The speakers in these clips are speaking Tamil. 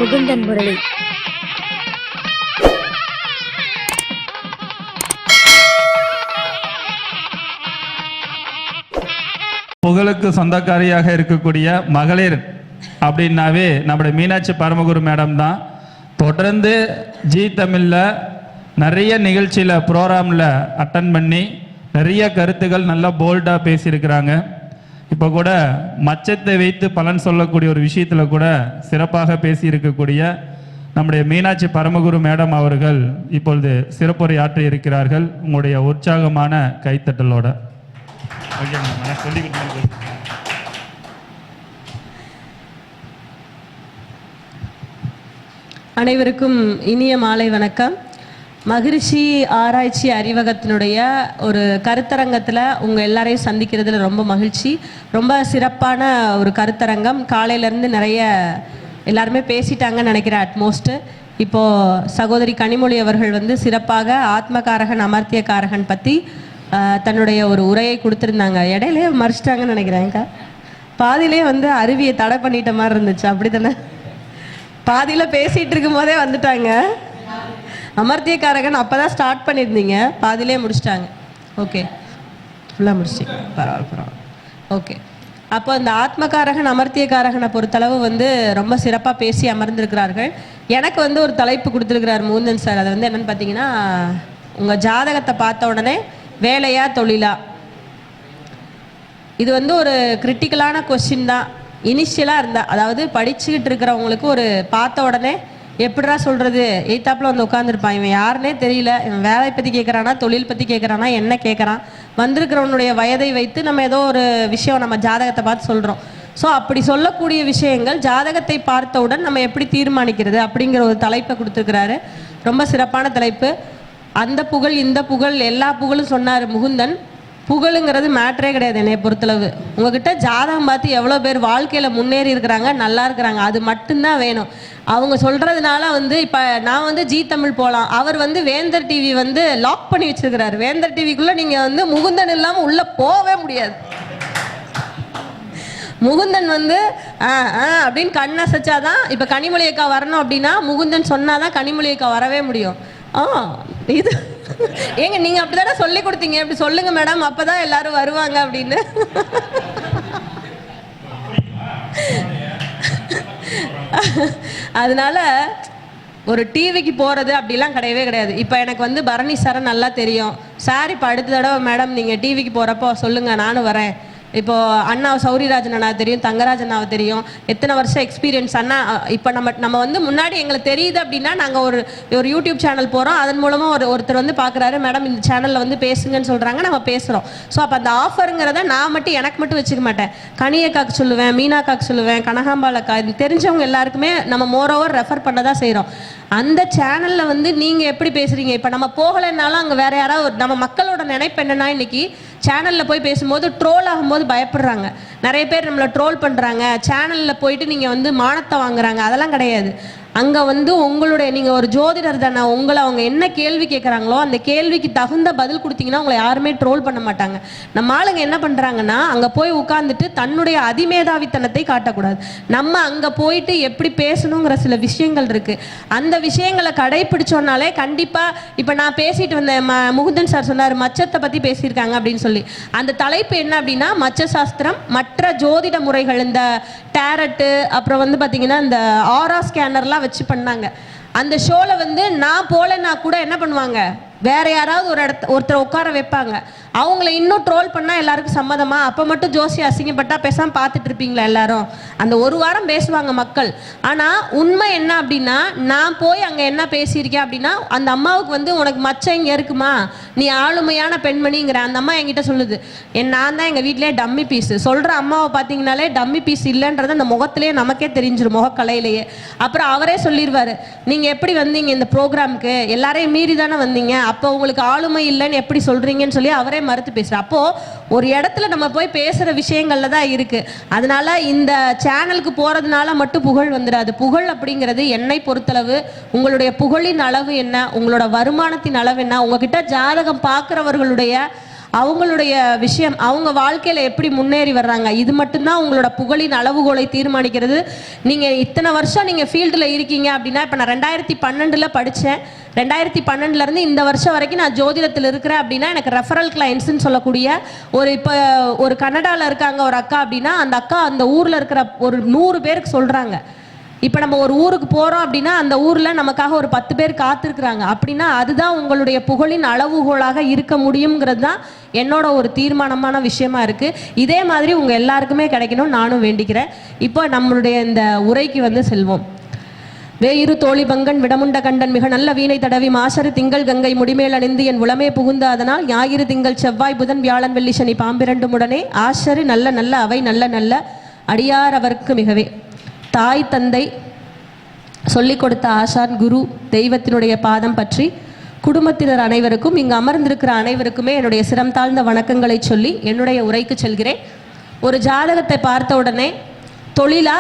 முகுந்தன் முரளி. புகழுக்கு சொந்தக்காரியாக இருக்கக்கூடிய மகளிர் அப்படின்னாவே நம்முடைய மீனாட்சி பரமகுரு மேடம் தான். தொடர்ந்து ஜி தமிழில் நிறைய நிகழ்ச்சியில் ப்ரோக்ராமில் அட்டன் பண்ணி நிறைய கருத்துக்கள் நல்லா போல்டாக பேசியிருக்கிறாங்க. இப்போ கூட மச்சத்தை வைத்து பலன் சொல்லக்கூடிய ஒரு விஷயத்தில் கூட சிறப்பாக பேசியிருக்கக்கூடிய நம்முடைய மீனாட்சி பரமகுரு மேடம் அவர்கள் இப்பொழுது சிறப்புரை ஆற்றி இருக்கிறார்கள். உங்களுடைய உற்சாகமான கைத்தட்டலோட. அனைவருக்கும் இனிய மாலை வணக்கம். மகிழ்ச்சி ஆராய்ச்சி அறிவகத்தினுடைய ஒரு கருத்தரங்கத்தில் உங்கள் எல்லாரையும் சந்திக்கிறதுல ரொம்ப மகிழ்ச்சி. ரொம்ப சிறப்பான ஒரு கருத்தரங்கம். காலையிலேருந்து நிறைய எல்லாருமே பேசிட்டாங்கன்னு நினைக்கிறேன். அட்மோஸ்ட்டு இப்போது சகோதரி கனிமொழி அவர்கள் சிறப்பாக ஆத்மகாரகன் அமர்த்தியகாரகன் பற்றி தன்னுடைய ஒரு உரையை கொடுத்துருந்தாங்க. இடையிலே மறைச்சிட்டாங்கன்னு நினைக்கிறேன்க்கா. பாதியிலே அருவியை தடை பண்ணிட்ட மாதிரி இருந்துச்சு. அப்படி தானே? பாதியில் பேசிகிட்டு இருக்கும் போதே வந்துட்டாங்க. அமர்த்தியகாரகன் அப்போ தான் ஸ்டார்ட் பண்ணியிருந்தீங்க, பாதியிலே முடிச்சிட்டாங்க. ஓகே, ஃபுல்லாக முடிச்சிங்க. பரவாயில்ல. ஓகே, அப்போ இந்த ஆத்மகாரகன் அமர்த்தியகாரகனை பொறுத்தளவு ரொம்ப சிறப்பாக பேசி அமர்ந்திருக்கிறார்கள். எனக்கு ஒரு தலைப்பு கொடுத்துருக்கிறார் முகுந்தன் சார். அது என்னென்னு பார்த்தீங்கன்னா, உங்கள் ஜாதகத்தை பார்த்த உடனே வேலையா தொழிலா? இது ஒரு கிரிட்டிக்கலான கொஸ்டின் தான். இனிஷியலாக இருந்தால், அதாவது படிச்சுக்கிட்டு இருக்கிறவங்களுக்கு ஒரு பார்த்த உடனே எப்படிடா சொல்கிறது, எய்த்தாப்பில் உட்காந்துருப்பான், இவன் யாருன்னே தெரியல, இவன் வேலை பற்றி கேட்குறானா தொழில் பற்றி கேட்குறானா என்ன கேட்குறான், வந்திருக்கிறவனுடைய வயதை வைத்து நம்ம ஏதோ ஒரு விஷயம் நம்ம ஜாதகத்தை பார்த்து சொல்கிறோம். ஸோ அப்படி சொல்லக்கூடிய விஷயங்கள் ஜாதகத்தை பார்த்தவுடன் நம்ம எப்படி தீர்மானிக்கிறது அப்படிங்கிற ஒரு தலைப்பை கொடுத்துருக்கிறாரு. ரொம்ப சிறப்பான தலைப்பு. அந்த புகழ் இந்த புகழ் எல்லா புகழும் சொன்னார் முகுந்தன். புகழுங்கிறது மேட்ரே கிடையாது என்னை பொறுத்தளவு. உங்ககிட்ட ஜாதகம் பார்த்து எவ்வளோ பேர் வாழ்க்கையில் முன்னேறி இருக்கிறாங்க, நல்லா இருக்கிறாங்க, அது மட்டும்தான் வேணும். அவங்க சொல்கிறதுனால இப்போ நான் ஜி தமிழ் போகலாம், அவர் வேந்தர் டிவி லாக் பண்ணி வச்சுருக்கிறாரு. வேந்தர் டிவிக்குள்ளே நீங்கள் முகுந்தன் இல்லாமல் உள்ளே போகவே முடியாது. முகுந்தன் அப்படின்னு கண்ணசைச்சாதான். இப்போ கனிமொழி அக்கா வரணும் அப்படின்னா முகுந்தன் சொன்னாதான் கனிமொழி அக்கா வரவே முடியும். இது ஏங்க நீங்க அப்படிதானே சொல்லி கொடுத்தீங்க, இப்படி சொல்லுங்க மேடம், அப்பதான் எல்லாரும் வருவாங்க அப்படின்னு. அதனால ஒரு டிவிக்கு போறது அப்படிலாம் கிடையவே கிடையாது. இப்போ எனக்கு பரணி சாரை நல்லா தெரியும். சார் இப்போ அடுத்த தடவை மேடம் நீங்க டிவிக்கு போறப்போ சொல்லுங்க, நானும் வரேன். இப்போ அண்ணா சௌரிராஜன் அண்ணா தெரியும், தங்கராஜ் அண்ணாவை தெரியும், எத்தனை வருஷம் எக்ஸ்பீரியன்ஸ் அண்ணா. இப்போ நம்ம முன்னாடி எங்களுக்கு தெரியுது அப்படின்னா நாங்கள் ஒரு யூடியூப் சேனல் போகிறோம், அதன் மூலமாக ஒருத்தர் பார்க்குறாரு, மேடம் இந்த சேனலில் பேசுங்கன்னு சொல்கிறாங்க, நம்ம பேசுகிறோம். ஸோ அப்போ அந்த ஆஃபருங்கிறத நான் மட்டும் எனக்கு மட்டும் வச்சுக்க மாட்டேன். கனியக்காக்கு சொல்லுவேன், மீனாக்காக்கு சொல்லுவேன், கனகாம்பாலக்கா, தெரிஞ்சவங்க எல்லாருக்குமே நம்ம மோரோவர் ரெஃபர் பண்ண தான் செய்கிறோம். அந்த சேனலில் நீங்கள் எப்படி பேசுகிறீங்க, இப்போ நம்ம போகலைன்னாலும் அங்கே வேறு யாராவது நம்ம மக்களோட நினைப்பு என்னென்னா, இன்றைக்கி சேனலில் போய் பேசும்போது ட்ரோல் ஆகும்போது பயப்படுறாங்க. நிறைய பேர் நம்மளை ட்ரோல் பண்ணுறாங்க, சேனலில் போயிட்டு நீங்கள் மானத்தை வாங்குறாங்க. அதெல்லாம் கிடையாது. அங்கே உங்களுடைய நீங்கள் ஒரு ஜோதிடர் தானே, உங்களை அவங்க என்ன கேள்வி கேட்குறாங்களோ அந்த கேள்விக்கு தகுந்த பதில் கொடுத்தீங்கன்னா உங்களை யாருமே ட்ரோல் பண்ண மாட்டாங்க. நம்ம ஆளுங்க என்ன பண்ணுறாங்கன்னா, அங்கே போய் உட்காந்துட்டு தன்னுடைய அதிமேதாவித்தனத்தை காட்டக்கூடாது. நம்ம அங்கே போயிட்டு எப்படி பேசணுங்கிற சில விஷயங்கள் இருக்குது. அந்த விஷயங்களை கடைப்பிடிச்சோன்னாலே கண்டிப்பாக. இப்போ நான் பேசிட்டு வந்தேன், முகுந்தன் சார் சொன்னார் மச்சத்தை பற்றி பேசியிருக்காங்க அப்படின்னு சொல்லி. அந்த தலைப்பு என்ன அப்படின்னா, மச்ச சாஸ்திரம், மற்ற ஜோதிட முறைகள், இந்த டேரட்டு, அப்புறம் பார்த்தீங்கன்னா இந்த ஆரா ஸ்கேனர்லாம் வச்சு பண்ணாங்க. அந்த ஷோவில் நான் போலன்னா கூட என்ன பண்ணுவாங்க, வேற யாராவது ஒருத்தர் உட்கார வைப்பாங்க. அவங்கள இன்னும் ட்ரோல் பண்ணால் எல்லாருக்கும் சம்மதமா? அப்போ மட்டும் ஜோசி அசிங்கப்பட்டா பேசாமல் பார்த்துட்டு இருப்பீங்களா எல்லாரும்? அந்த ஒரு வாரம் பேசுவாங்க மக்கள். ஆனால் உண்மை என்ன அப்படின்னா, நான் போய் அங்கே என்ன பேசியிருக்கேன் அப்படின்னா, அந்த அம்மாவுக்கு உனக்கு மச்சம் இங்கே இருக்குமா, நீ ஆளுமையான பெண்மணிங்கிற அந்த அம்மா என்கிட்ட சொல்லுது, நான் தான் எங்கள் வீட்டிலே டம்மி பீஸ் சொல்கிற அம்மாவை பார்த்தீங்கனாலே டம்மி பீஸ் இல்லைன்றது அந்த முகத்திலே நமக்கே தெரிஞ்சிடும், முகக்கலையிலேயே. அப்புறம் அவரே சொல்லிடுவார், நீங்கள் எப்படி வந்தீங்க இந்த ப்ரோக்ராமுக்கு, எல்லாரையும் மீறி தானே வந்தீங்க, அப்போ உங்களுக்கு ஆளுமை இல்லைன்னு எப்படி சொல்கிறீங்கன்னு சொல்லி அவரே மறுத்து பேசுகிறேன். அப்போது ஒரு இடத்துல நம்ம போய் பேசுகிற விஷயங்கள்ல தான் இருக்குது. அதனால இந்த சேனலுக்கு போகிறதுனால மட்டும் புகழ் வந்துடாது. புகழ் அப்படிங்கிறது என்னை பொறுத்தளவு உங்களுடைய புகழின் அளவு என்ன, உங்களோட வருமானத்தின் அளவு என்ன, உங்ககிட்ட ஜாதகம் பார்க்குறவர்களுடைய அவங்களுடைய விஷயம், அவங்க வாழ்க்கையில் எப்படி முன்னேறி வர்றாங்க, இது மட்டும்தான் உங்களோட புகழின் அளவுகோலை தீர்மானிக்கிறது. நீங்கள் இத்தனை வருஷம் நீங்கள் ஃபீல்டில் இருக்கீங்க அப்படின்னா, இப்போ நான் 2012 படித்தேன், 2012 இந்த வருஷம் வரைக்கும் நான் ஜோதிடத்தில் இருக்கிறேன் அப்படின்னா எனக்கு ரெஃபரல் கிளைண்ட்ஸ்ன்னு சொல்லக்கூடிய இப்போ ஒரு கனடாவில் இருக்காங்க ஒரு அக்கா அப்படின்னா, அந்த அக்கா அந்த ஊரில் இருக்கிற ஒரு 100 பேருக்கு சொல்கிறாங்க. இப்போ நம்ம ஒரு ஊருக்கு போகிறோம் அப்படின்னா அந்த ஊரில் நமக்காக ஒரு 10 பேர் காத்திருக்கிறாங்க அப்படின்னா, அதுதான் உங்களுடைய புகழின் அளவுகோலாக இருக்க முடியுங்கிறது தான் என்னோட ஒரு தீர்மானமான விஷயமா இருக்குது. இதே மாதிரி உங்கள் எல்லாருக்குமே கிடைக்கணும் நானும் வேண்டிக்கிறேன். இப்போ நம்மளுடைய இந்த உரைக்கு செல்வோம். வேயிரு தோழி பங்கன் விடமுண்ட கண்டன் மிக நல்ல வீணை தடவி மாசரு திங்கள் கங்கை முடிமேல் அணிந்து என் உளமே புகுந்த அதனால் ஞாயிறு திங்கள் செவ்வாய் புதன் வியாழன் வெள்ளி சனி பாம்பிரண்டும் உடனே ஆசரு நல்ல நல்ல அவை நல்ல நல்ல அடியார் அவர்க்கு மிகவே. தாய் தந்தை சொல்லிக் கொடுத்த ஆசான் குரு தெய்வத்தினுடைய பாதம் பற்றி குடும்பத்தினர் அனைவருக்கும் இங்கு அமர்ந்திருக்கிற அனைவருக்குமே என்னுடைய சிரம் தாழ்ந்த வணக்கங்களை சொல்லி என்னுடைய உரைக்கு செல்கிறேன். ஒரு ஜாதகத்தை பார்த்த உடனே தொழிலா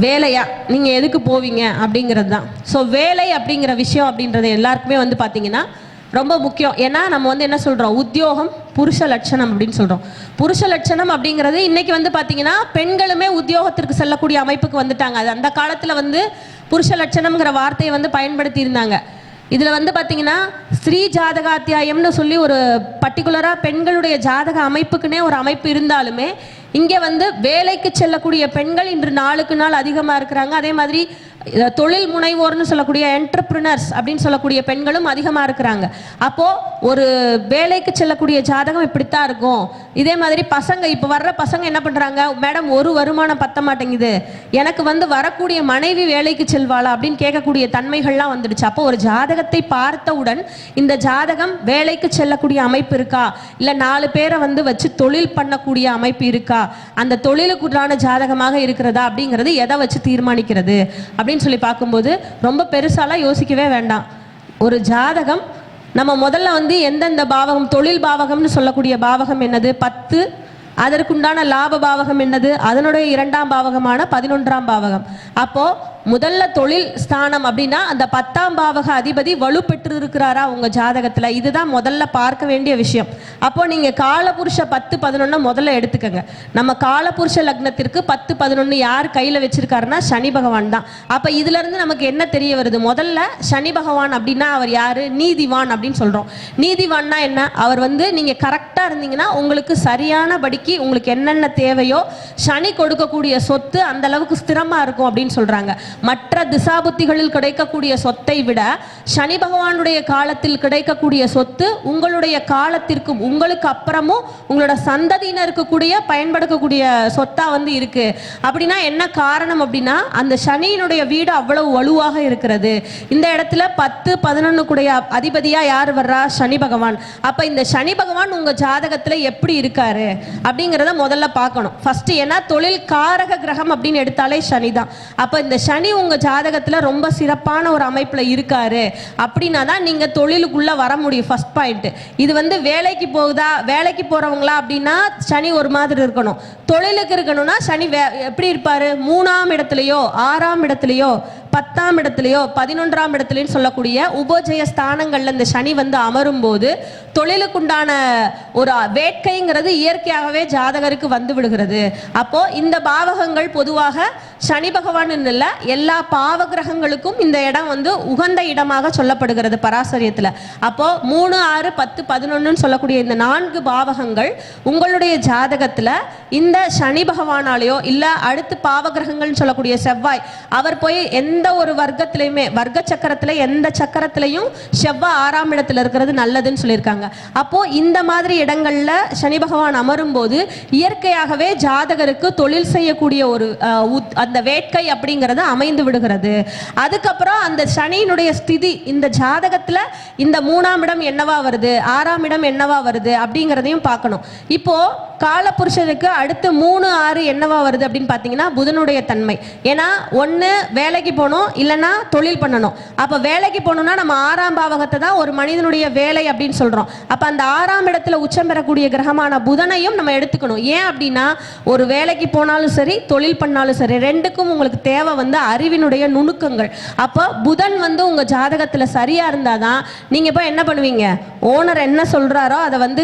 வேலையா நீங்கள் எதுக்கு போவீங்க அப்படிங்கிறது தான். ஸோ வேலை அப்படிங்கிற விஷயம் அப்படின்றது எல்லாருக்குமே பார்த்தீங்கன்னா ரொம்ப முக்கியம். ஏன்னா நம்ம என்ன சொல்கிறோம், உத்தியோகம் புருஷ லட்சணம் அப்படின்னு சொல்கிறோம். புருஷ லட்சணம் அப்படிங்கிறது இன்றைக்கி பார்த்தீங்கன்னா பெண்களுமே உத்தியோகத்திற்கு செல்லக்கூடிய அமைப்புக்கு வந்துட்டாங்க. அது அந்த காலத்தில் புருஷ லட்சணம்ங்கிற வார்த்தையை பயன்படுத்தி இருந்தாங்க. இதில் பார்த்தீங்கன்னா ஸ்ரீ ஜாதகாத்தியாயம்னு சொல்லி ஒரு பர்டிகுலராக பெண்களுடைய ஜாதக அமைப்புக்குன்னே ஒரு அமைப்பு இருந்தாலுமே இங்கே வேலைக்கு செல்லக்கூடிய பெண்கள் இன்று நாளுக்கு நாள் அதிகமாக இருக்கிறாங்க. அதே மாதிரி தொழில் முனைவோர்னு சொல்லக்கூடிய என்டர்பிரினர்ஸ் அப்படின்னு சொல்லக்கூடிய பெண்களும் அதிகமாக இருக்கிறாங்க. அப்போது ஒரு வேலைக்கு செல்லக்கூடிய ஜாதகம் இப்படித்தான் இருக்கும். இதே மாதிரி பசங்க இப்போ வர்ற பசங்க என்ன பண்ணுறாங்க, மேடம் ஒரு வருமானம் பத்த மாட்டேங்குது, எனக்கு வரக்கூடிய மனைவி வேலைக்கு செல்வாளா அப்படின்னு கேட்கக்கூடிய தன்மைகள்லாம் வந்துடுச்சு. அப்போ ஒரு ஜாதகத்தை பார்த்தவுடன் இந்த ஜாதகம் வேலைக்கு செல்லக்கூடிய அமைப்பு இருக்கா, இல்லை 4 பேரை வச்சு தொழில் பண்ணக்கூடிய அமைப்பு இருக்கா, அந்த தொழிலுக்குள்ளான ஜாதகமாக இருக்கிறதா அப்படிங்கிறது எதை வச்சு தீர்மானிக்கிறது அப்படின்னு சொல்லி பார்க்கும்போது ரொம்ப பெருசாலாம் யோசிக்கவே வேண்டாம். ஒரு ஜாதகம் நம்ம முதல்ல எந்தெந்த பாவகம், தொழில் பாவகம்னு சொல்லக்கூடிய பாவகம் என்னது 10, அதற்குண்டான லாப பாவகம் என்னது அதனுடைய 2ஆம் பாவகமான 11ஆம் பாவகம். அப்போ முதல்ல தொழில் ஸ்தானம் அப்படின்னா அந்த 10ஆம் பாவக அதிபதி வலுப்பெற்று இருக்கிறாரா உங்க ஜாதகத்துல, இதுதான் முதல்ல பார்க்க வேண்டிய விஷயம். அப்போ நீங்க காலபுருஷ 10, 11 முதல்ல எடுத்துக்கங்க. நம்ம காலபுருஷ லக்னத்திற்கு 10, 11 யார் கையில வச்சிருக்காருன்னா சனி பகவான் தான். அப்ப இதுல இருந்து நமக்கு என்ன தெரிய வருது, முதல்ல சனி பகவான் அப்படின்னா அவர் யாரு, நீதிவான் அப்படின்னு சொல்றோம். நீதிவான்னா என்ன, அவர் நீங்க கரெக்டா இருந்தீங்கன்னா உங்களுக்கு சரியான படிக்கு உங்களுக்கு என்னென்ன தேவையோ சனி கொடுக்கக்கூடிய சொத்து அந்த அளவுக்கு ஸ்திரமா இருக்கும் அப்படின்னு சொல்றாங்க. மற்ற திசாபுத்திகளில் கிடைக்கக்கூடிய சொத்தை விட சனி பகவானுடைய காலத்தில் கிடைக்கக்கூடிய சொத்து உங்களுடைய காலத்திற்கும் உங்களுக்கு அப்புறமும் உங்களோட சந்ததியினருக்கு கூடிய பயன்படுத்தக்கூடிய சொத்தா இருக்கு. அப்படின்னா என்ன காரணம் அப்படின்னா அந்த சனியினுடைய வீடு அவ்வளவு வலுவாக இருக்கிறது. இந்த இடத்துல 10, 11 கூடிய அதிபதியா யார் வர்றா, சனி பகவான். அப்ப இந்த சனி பகவான் உங்க ஜாதகத்துல எப்படி இருக்காரு அப்படிங்கிறத முதல்ல பார்க்கணும் ஃபர்ஸ்ட். ஏன்னா தொழில் காரக கிரகம் அப்படின்னு எடுத்தாலே சனி தான். அப்ப இந்த சனி உங்க ஜாதகத்துல ரொம்ப சிறப்பான ஒரு அமைப்புல இருக்காரு அப்படின்னா தான் நீங்க தொழிலுக்குள்ள வர முடியும். First point. இது வேலைக்கு போகுதா, வேலைக்கு போறவங்களா அப்படின்னா சனி ஒரு மாதிரி இருக்கணும். தொழிலுக்கு இருக்கணும்னா சனி எப்படி இருப்பாரு, 3ஆம் இடத்துலயோ 6ஆம் இடத்துலயோ 10ஆம் இடத்துலயோ 11ஆம் இடத்துலயும் சொல்லக்கூடிய உபோஜய ஸ்தானங்கள்ல இந்த சனி அமரும் போது தொழிலுக்குண்டான ஒரு வேட்கைங்கிறது இயற்கையாகவே ஜாதகருக்கு விடுகிறது. அப்போ இந்த பாவகங்கள் பொதுவாக சனி பகவான் இல்ல எல்லா பாவ கிரகங்களுக்கும் இந்த இடம் உகந்த இடமாக சொல்லப்படுகிறது பராசரியத்துல. அப்போ 3, 6, 10, 11 சொல்லக்கூடிய இந்த 4 பாவகங்கள் உங்களுடைய ஜாதகத்துல இந்த சனி பகவானாலேயோ இல்ல அடுத்து பாவ கிரகங்கள் சொல்லக்கூடிய செவ்வாய், அவர் போய் எந்த ஒரு வர்க்கத்திலையுமே வர்க்க சக்கரத்துல எந்த சக்கரத்திலையும் செவ்வாய் 6ஆம் இடத்துல இருக்கிறது நல்லதுன்னு சொல்லியிருக்காங்க. அப்போ இந்த மாதிரி இடங்கள்ல சனி பகவான் அமரும் போது இயற்கையாகவே ஜாதகருக்கு தொழில் செய்யக்கூடிய ஒரு அந்த வேட்கை அப்படிங்கிறது அமைந்து விடுகிறது. அதுக்கப்புறம் அந்த சனியினுடைய ஸ்திதி இந்த ஜாதகத்துல இந்த 3ஆம் இடம் என்னவா வருது, 6ஆம் இடம் என்னவா வருது அப்படிங்கிறதையும் பார்க்கணும். இப்போ காலபுருஷனுக்கு அடுத்து 3, 6 என்னவா வருது அப்படின்னு பார்த்தீங்கன்னா புதனுடைய தன்மை. ஏன்னா ஒன்று வேலைக்கு போகணும், இல்லைன்னா தொழில் பண்ணணும். அப்போ வேலைக்கு போகணும்னா நம்ம 6ஆம் பாவகத்தை தான் ஒரு மனிதனுடைய வேலை அப்படின்னு சொல்கிறோம். அப்போ அந்த 6ஆம் இடத்துல உச்சம் பெறக்கூடிய கிரகமான புதனையும் நம்ம எடுத்துக்கணும். ஏன் அப்படின்னா ஒரு வேலைக்கு போனாலும் சரி, தொழில் பண்ணாலும் சரி, ரெண்டுக்கும் உங்களுக்கு தேவை வந்து அறிவினுடைய நுணுக்கங்கள். அப்போ புதன் வந்து உங்கள் ஜாதகத்தில் சரியாக இருந்தால் தான் நீங்கள் இப்போ என்ன பண்ணுவீங்க, ஓனர் என்ன சொல்கிறாரோ அதை வந்து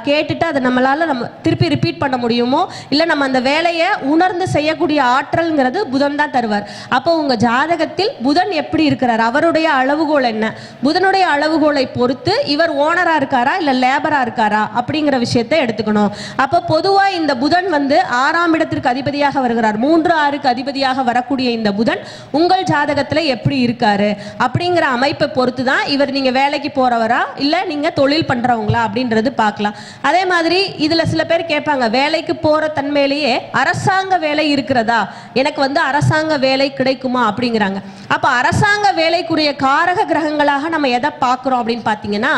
கேட்டுட்டு அதை நம்மளால் நம்ம திருப்பி ரிப்பீட் பண்ண முடியுமோ, இல்லை நம்ம அந்த வேலையை உணர்ந்து செய்யக்கூடிய ஆற்றல்ங்கிறது புதன் தான் தருவார். அப்போ உங்கள் ஜாதகத்தில் புதன் எப்படி இருக்கிறார், அவருடைய அளவுகோல் என்ன, புதனுடைய அளவுகோலை பொறுத்து இவர் ஓனராக இருக்காரா இல்லை லேபராக இருக்காரா அப்படிங்கிற விஷயத்தை எடுத்துக்கணும். அப்போ பொதுவாக இந்த புதன் வந்து 6ஆம் இடத்திற்கு அதிபதியாக வருகிறார். 3, 6க்கு அதிபதியாக வரக்கூடிய இந்த புதன் உங்கள் ஜாதகத்தில் எப்படி இருக்காரு அப்படிங்கிற அமைப்பை பொறுத்து தான் இவர் நீங்கள் வேலைக்கு போகிறவரா இல்லை நீங்கள் தொழில் பண்ணுறவங்களா அப்படின்றது பார்க்கலாம். அதே மாதிரி இதில் சில பேர் கேட்பாங்க, வேலைக்கு போகிற தன்மையிலேயே அரசாங்க வேலை இருக்கிறதா, எனக்கு வந்து அரசாங்க வேலை கிடைக்குமா அப்படிங்கிறாங்க. அப்போ அரசாங்க வேலைக்குரிய காரக கிரகங்களாக நம்ம எதை பார்க்குறோம் அப்படின்னு பார்த்தீங்கன்னா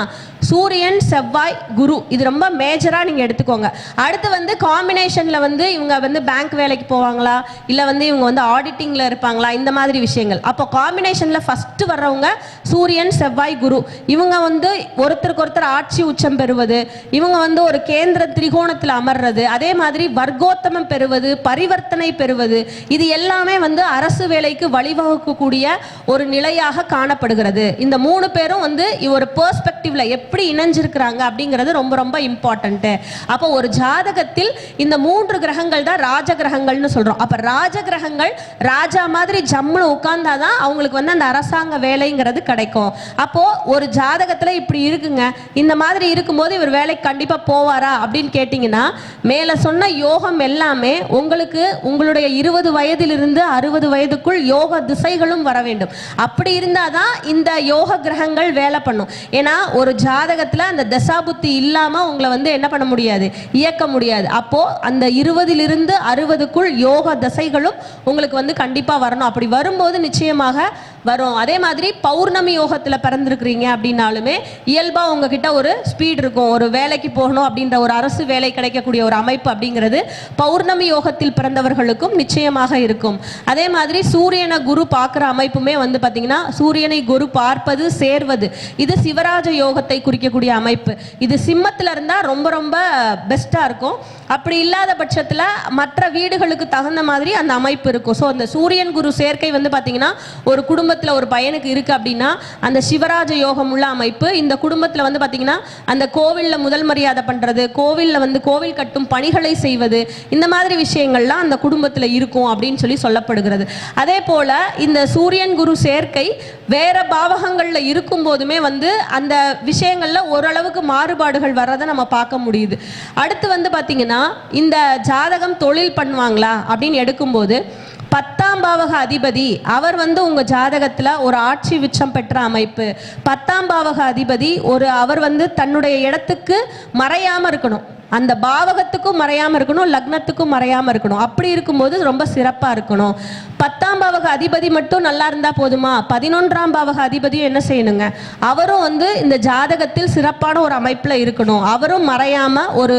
சூரியன், செவ்வாய், குரு. இது ரொம்ப மேஜராக நீங்கள் எடுத்துக்கோங்க. அடுத்து வந்து காம்பினேஷனில் வந்து இவங்க வந்து பேங்க் வேலைக்கு போவாங்களா, இல்லை வந்து இவங்க வந்து ஆடிட்டிங்கில் இருப்பாங்களா, இந்த மாதிரி விஷயங்கள். அப்போ காம்பினேஷனில் ஃபஸ்ட்டு வர்றவங்க சூரியன், செவ்வாய், குரு. இவங்க வந்து ஒருத்தருக்கு ஒருத்தர் ஆட்சி உச்சம் பெறுவது, இவங்க வந்து ஒரு கேந்திர திரிகோணத்தில் அமர்றது, அதே மாதிரி வர்க்கோத்தமம் பெறுவது, பரிவர்த்தனை பெறுவது, இது எல்லாமே வந்து அரசு வேலைக்கு வழிவகுக்கக்கூடிய ஒரு நிலையாக காணப்படுகிறது. இந்த 3 பேரும் வந்து ஒரு பெர்ஸ்பெக்டிவ்ல எப்படி இணைஞ்சிருக்கிறாங்க அப்படிங்கிறது ரொம்ப ரொம்ப இம்பார்ட்டன்ட். அப்போ ஒரு ஜாதகத்தில் இந்த 3 கிரகங்கள் தான் ராஜ கிரகங்கள்னு சொல்றோம். அப்ப ராஜ கிரகங்கள் ராஜா மாதிரி ஜம்முன்னு உட்கார்ந்தாதான் அவங்களுக்கு வந்து அந்த அரசாங்க வேலைங்கிறது கிடைக்கும். அப்போ ஒரு ஜாதகத்துல இப்படி இருக்குங்க, இந்த மாதிரி இருக்கும்போது இவர் வேலைக்கு கண்டிப்பா போவாரா அப்படின்னு கேட்டீங்கன்னா மேல சொன்ன யோகம் எல்லாமே உங்களுக்கு உங்களுடைய 20 வயதிலிருந்து 60 வயதுக்குள் யோக திசைகளும் வர வேண்டும். அப்படி இருந்தாதான் இந்த யோக கிரகங்கள் வேலை பண்ணும். ஏன்னா ஒரு ஜாதகத்துல அந்த தசாபுத்தி இல்லாம உங்களை வந்து என்ன பண்ண முடியாது, இயக்க முடியாது. அப்போ அந்த 20லிருந்து 60க்குள் யோக தசைகளும் உங்களுக்கு வந்து கண்டிப்பா வரணும். அப்படி வரும்போது நிச்சயமாக வரும். அதே மாதிரி பௌர்ணமி யோகத்துல பிறந்திருக்கிறீங்க அப்படின்னாலுமே இயல்பா உங்ககிட்ட ஒரு ஸ்பீட் இருக்கும். ஒரு வேலைக்கு போகணும் அப்படின்ற ஒரு அரசு வேலை கிடைக்கக்கூடிய ஒரு அமைப்பு அப்படிங்கிறது பௌர்ணமி யோகத்தில் பிறந்தவர்களுக்கும் நிச்சயமாக இருக்கும். அதே மாதிரி சூரியனை குரு பார்க்குற அமைப்புமே வந்து பார்த்தீங்கன்னா சூரியனை குரு பார்ப்பது, சேர்வது, இது சிவராஜ யோகத்தை குறிக்கக்கூடிய அமைப்பு. இது சிம்மத்தில் இருந்தால் ரொம்ப ரொம்ப பெஸ்ட்டாக இருக்கும். அப்படி இல்லாத பட்சத்தில் மற்ற வீடுகளுக்கு தகுந்த மாதிரி அந்த அமைப்பு இருக்கும். ஸோ அந்த சூரியன் குரு சேர்க்கை வந்து பார்த்தீங்கன்னா ஒரு குடும்பத்தில் ஒரு பையனுக்கு இருக்குது அப்படின்னா அந்த சிவராஜ யோகம் உள்ள அமைப்பு. இந்த குடும்பத்தில் வந்து பார்த்தீங்கன்னா அந்த கோவிலில் முதல் மரியாதை பண்ணுறது, கோவிலில் வந்து கோவில் கட்டும் பணிகளை செய்வது, இந்த மாதிரி விஷயங்கள்லாம் அந்த குடும்பத்தில் இருக்கும் அப்படின்னு சொல்லப்படுகிறது. அதே போல் இந்த சூரியன் குரு சேர்க்கை வேற பாவகங்களில் இருக்கும் போதுமே வந்து அந்த விஷயங்கள்ல ஓரளவுக்கு மாறுபாடுகள் வர்றதை நம்ம பார்க்க முடியுது. அடுத்து வந்து பார்த்தீங்கன்னா இந்த ஜாதகம் தொழில் பண்ணுவாங்களா அப்படின்னு எடுக்கும்போது 10ஆம் பாவக அதிபதி அவர் வந்து உங்க ஜாதகத்துல ஒரு ஆட்சி உச்சம் பெற்ற அமைப்பு. 10ஆம் பாவக அதிபதி அவர் வந்து தன்னுடைய இடத்துக்கு மறையாம இருக்கணும், அந்த பாவகத்துக்கும் மறையாம இருக்கணும், லக்னத்துக்கும் மறையாம இருக்கணும். அப்படி இருக்கும்போது ரொம்ப சிறப்பா இருக்கணும். 10ஆம் பாவக அதிபதி மட்டும் நல்லா இருந்தா போதுமா, 11ஆம் பாவக அதிபதியும் என்ன செய்யணுங்க, அவரும் வந்து இந்த ஜாதகத்தில் சிறப்பான ஒரு அமைப்புல இருக்கணும். அவரும் மறையாம ஒரு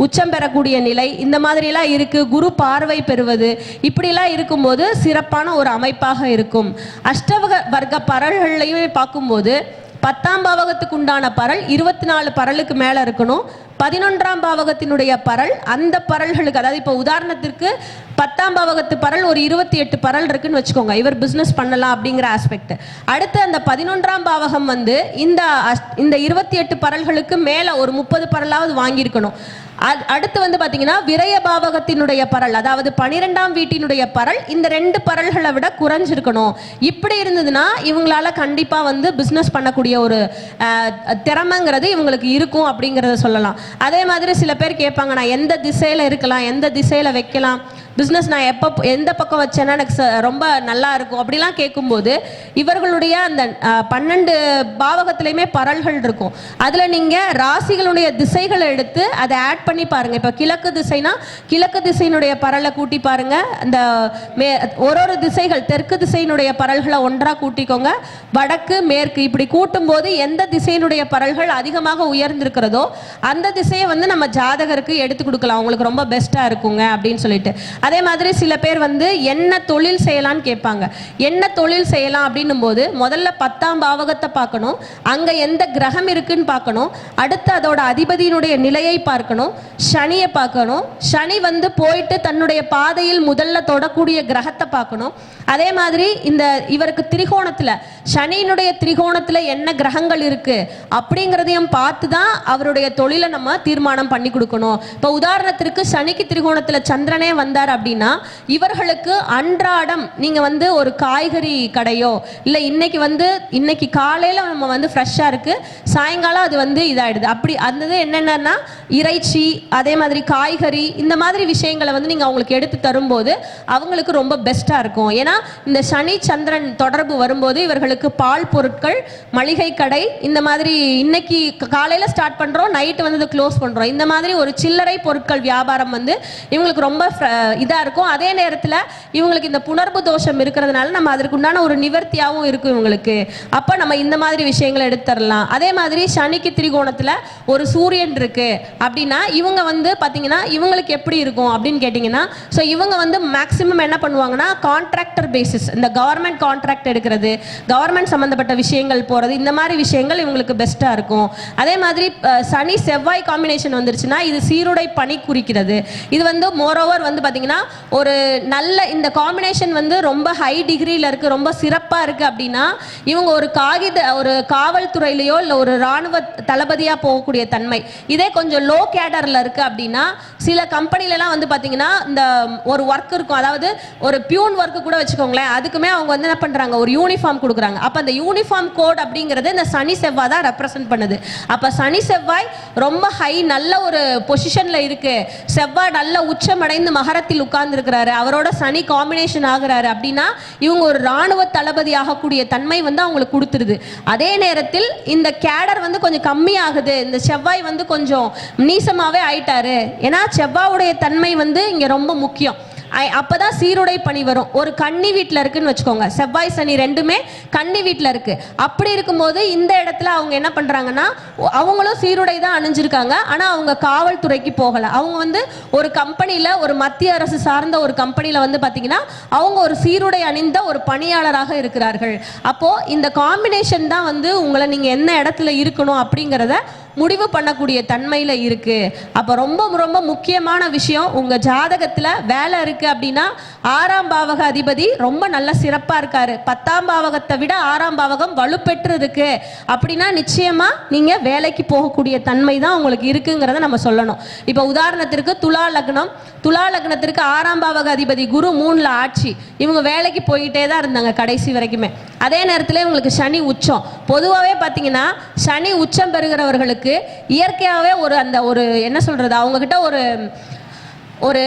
உச்சம் பெறக்கூடிய நிலை இந்த மாதிரி எல்லாம் இருக்கு. குரு பார்வை பெறுவது இப்படிலாம் இருக்கும்போது சிறப்பான ஒரு அமைப்பாக இருக்கும். அஷ்டவக வர்க்க பரல்களையுமே பார்க்கும்போது 10ஆம் பாவகத்துக்கு உண்டான பரல் 24 பரலுக்கு மேல இருக்கணும். 11ஆம் பாவகத்தினுடைய பரல் அந்த பரல்களுக்கு, அதாவது இப்போ உதாரணத்திற்கு 10ஆம் பாவகத்து பரல் ஒரு 28 பரல் இருக்குன்னு வச்சுக்கோங்க, இவர் பிஸ்னஸ் பண்ணலாம் அப்படிங்கிற ஆஸ்பெக்ட். அடுத்து அந்த 11ஆம் பாவகம் வந்து இந்த 28 பரல்களுக்கு மேல ஒரு 30 பரலாவது வாங்கியிருக்கணும். அடுத்து வந்து பார்த்தீங்கன்னா விரய பாவகத்தினுடைய பரல், அதாவது 12ஆம் வீட்டினுடைய பரல் இந்த 2 பரல்களை விட குறைஞ்சிருக்கணும். இப்படி இருந்ததுன்னா இவங்களால கண்டிப்பா வந்து பிஸ்னஸ் பண்ணக்கூடிய ஒரு திறமைங்கிறது இவங்களுக்கு இருக்கும் அப்படிங்கிறத சொல்லலாம். அதே மாதிரி சில பேர் கேட்பாங்க, நான் எந்த திசையில இருக்கலாம், எந்த திசையில வைக்கலாம், பிஸ்னஸ் நான் எந்த பக்கம் வச்சேன்னா எனக்கு ரொம்ப நல்லா இருக்கும் அப்படிலாம் கேட்கும்போது இவர்களுடைய அந்த 12 பாவகத்திலையுமே பரல்கள் இருக்கும். அதில் நீங்கள் ராசிகளுடைய திசைகளை எடுத்து அதை ஆட் பண்ணி பாருங்கள். இப்போ கிழக்கு திசைனா கிழக்கு திசையினுடைய பரலை கூட்டி பாருங்கள். அந்த ஒரு திசைகள் தெற்கு திசையினுடைய பரல்களை ஒன்றாக கூட்டிக்கோங்க. வடக்கு மேற்கு இப்படி கூட்டும்போது எந்த திசையினுடைய பரல்கள் அதிகமாக உயர்ந்திருக்கிறதோ அந்த திசையை வந்து நம்ம ஜாதகருக்கு எடுத்து கொடுக்கலாம், உங்களுக்கு ரொம்ப பெஸ்ட்டாக இருக்குங்க அப்படின்னு சொல்லிட்டு. அதே மாதிரி சில பேர் வந்து என்ன தொழில் செய்யலாம்னு கேட்பாங்க. என்ன தொழில் செய்யலாம் அப்படின்னும் போது முதல்ல 10ஆம் பாவகத்தை பார்க்கணும், அங்கே எந்த கிரகம் இருக்குன்னு பார்க்கணும், அடுத்து அதோட அதிபதியினுடைய நிலையை பார்க்கணும், சனியை பார்க்கணும். சனி வந்து போயிட்டு தன்னுடைய பாதையில் முதல்ல தொடக்கூடிய கிரகத்தை பார்க்கணும். அதே மாதிரி இந்த இவருக்கு திரிகோணத்தில் சனியினுடைய திரிகோணத்தில் என்ன கிரகங்கள் இருக்கு அப்படிங்கிறதையும் பார்த்து தான் அவருடைய தொழிலை நம்ம தீர்மானம் பண்ணி கொடுக்கணும். இப்போ உதாரணத்திற்கு சனிக்கு திரிகோணத்தில் சந்திரனே வந்தார் அப்படின்னா இவர்களுக்கு அன்றாடம் நீங்கள் வந்து ஒரு காய்கறி கடையோ இல்லை இன்னைக்கு காலையில் நம்ம வந்து ஃப்ரெஷ்ஷாக இருக்கு, சாயங்காலம் அது வந்து இதாகிடுது, அப்படி அந்த என்னென்னா இறைச்சி அதே மாதிரி காய்கறி இந்த மாதிரி விஷயங்களை வந்து நீங்கள் அவங்களுக்கு எடுத்து தரும்போது அவங்களுக்கு ரொம்ப பெஸ்ட்டாக இருக்கும். ஏன்னா இந்த சனி சந்திரன் தொடர்பு வரும்போது இவர்களுக்கு பால் பொருட்கள், மளிகை கடை, இந்த மாதிரி இன்னைக்கு காலையில் ஸ்டார்ட் பண்ணுறோம், நைட்டு வந்து க்ளோஸ் பண்ணுறோம், இந்த மாதிரி ஒரு சில்லறை பொருட்கள் வியாபாரம் வந்து இவங்களுக்கு ரொம்ப இதாக இருக்கும். அதே நேரத்தில் இவங்களுக்கு இந்த புணர்வு தோஷம் இருக்கிறதுனால நம்ம அதற்கு உண்டான ஒரு நிவர்த்தியாகவும் இருக்கும் இவங்களுக்கு. அப்போ நம்ம இந்த மாதிரி விஷயங்களை எடுத்துடலாம். அதே மாதிரி சனிக்கு திரிகோணத்தில் ஒரு சூரியன் இருக்கு அப்படின்னா இவங்க வந்து பார்த்தீங்கன்னா இவங்களுக்கு எப்படி இருக்கும் அப்படின்னு கேட்டிங்கன்னா, ஸோ இவங்க வந்து மேக்சிமம் என்ன பண்ணுவாங்கன்னா கான்ட்ராக்டர் பேசிஸ், இந்த கவர்மெண்ட் கான்ட்ராக்ட் எடுக்கிறது, கவர்மெண்ட் சம்பந்தப்பட்ட விஷயங்கள் போகிறது, இந்த மாதிரி விஷயங்கள் இவங்களுக்கு பெஸ்ட்டாக இருக்கும். அதே மாதிரி சனி செவ்வாய் காம்பினேஷன் வந்துருச்சுன்னா இது சீருடை பணி குறிக்கிறது. இது வந்து மோரோவர் வந்து பார்த்தீங்கன்னா ஒரு நல்ல இந்த காம்பினேஷன் வந்து ரொம்ப ஹை டிகிரியில் இருக்குது, ரொம்ப சிறப்பாக இருக்குது அப்படின்னா இவங்க ஒரு காவல்துறையிலையோ இல்லை ஒரு இராணுவ தளபதியாக போகக்கூடிய தன்மை. இதே கொஞ்சம் லோ கேடரில் இருக்குது அப்படின்னா சில கம்பெனிலலாம் வந்து பார்த்தீங்கன்னா இந்த ஒரு ஒர்க் இருக்கும், அதாவது ஒரு பியூன் ஒர்க்கு கூட வச்சுக்கோங்களேன், அதுக்குமே அவங்க வந்து என்ன பண்ணுறாங்க, ஒரு யூனிஃபார்ம் கொடுக்குறாங்க. அப்போ அந்த யூனிஃபார்ம் கோட் அப்படிங்கிறது இந்த சனி செவ்வாய் தான் ரெப்ரசன்ட் பண்ணுது. அப்போ சனி செவ்வாய் ரொம்ப ஹை நல்ல ஒரு பொசிஷனில் இருக்கு, செவ்வாய் நல்ல உச்சமடைந்து மகரத்தில் உட்கார்ந்து இருக்கிறாரு, அவரோட சனி காம்பினேஷன் ஆகுறாரு அப்படின்னா இவங்க ஒரு இராணுவ தளபதி ஆகக்கூடிய தன்மை வந்து அவங்களுக்கு கொடுத்துருது. அதே நேரத்தில் இந்த கேடர் வந்து கொஞ்சம் கம்மியாகுது, இந்த செவ்வாய் வந்து கொஞ்சம் நீசமாகவே ஆயிட்டாரு, ஏன்னா செவ்வாயுடைய தன்மை வந்து இங்கே ரொம்ப முக்கியம். அப்பதான் சீருடை பணி வரும். ஒரு கன்னி வீட்டில் இருக்குன்னு வச்சுக்கோங்க, செவ்வாய் சனி ரெண்டுமே கன்னி வீட்டில் இருக்கு. அப்படி இருக்கும்போது இந்த இடத்துல அவங்க என்ன பண்றாங்கன்னா அவங்களும் சீருடை தான் அணிஞ்சிருக்காங்க, ஆனா அவங்க காவல்துறைக்கு போகல. அவங்க வந்து ஒரு கம்பெனியில ஒரு மத்திய அரசு சார்ந்த ஒரு கம்பெனியில வந்து பாத்தீங்கன்னா அவங்க ஒரு சீருடை அணிந்த ஒரு பணியாளராக இருக்கிறார்கள். அப்போ இந்த காம்பினேஷன் தான் வந்து உங்களை நீங்க என்ன இடத்துல இருக்கணும் அப்படிங்கிறத முடிவு பண்ணக்கூடிய தன்மையில் இருக்கு. அப்போ ரொம்ப ரொம்ப முக்கியமான விஷயம், உங்க ஜாதகத்தில் வேலை இருக்கு அப்படின்னா 6ஆம் பாவக அதிபதி ரொம்ப நல்ல சிறப்பாக இருக்காரு, 10ஆம் பாவகத்தை விட 6ஆம் பாவகம் வலுப்பெற்று இருக்கு அப்படின்னா நிச்சயமா நீங்க வேலைக்கு போகக்கூடிய தன்மை தான் உங்களுக்கு இருக்குங்கிறத நம்ம சொல்லணும். இப்போ உதாரணத்திற்கு துலா லக்னத்திற்கு 6ஆம் பாவக அதிபதி குரு 3ல் ஆட்சி, இவங்க வேலைக்கு போயிட்டே தான் இருந்தாங்க கடைசி வரைக்குமே. அதே நேரத்தில் இவங்களுக்கு சனி உச்சம். பொதுவாகவே பார்த்தீங்கன்னா சனி உச்சம் பெறுகிறவர்களுக்கு இயற்கையாகவே ஒரு என்ன சொல்றது, அவங்க கிட்ட ஒரு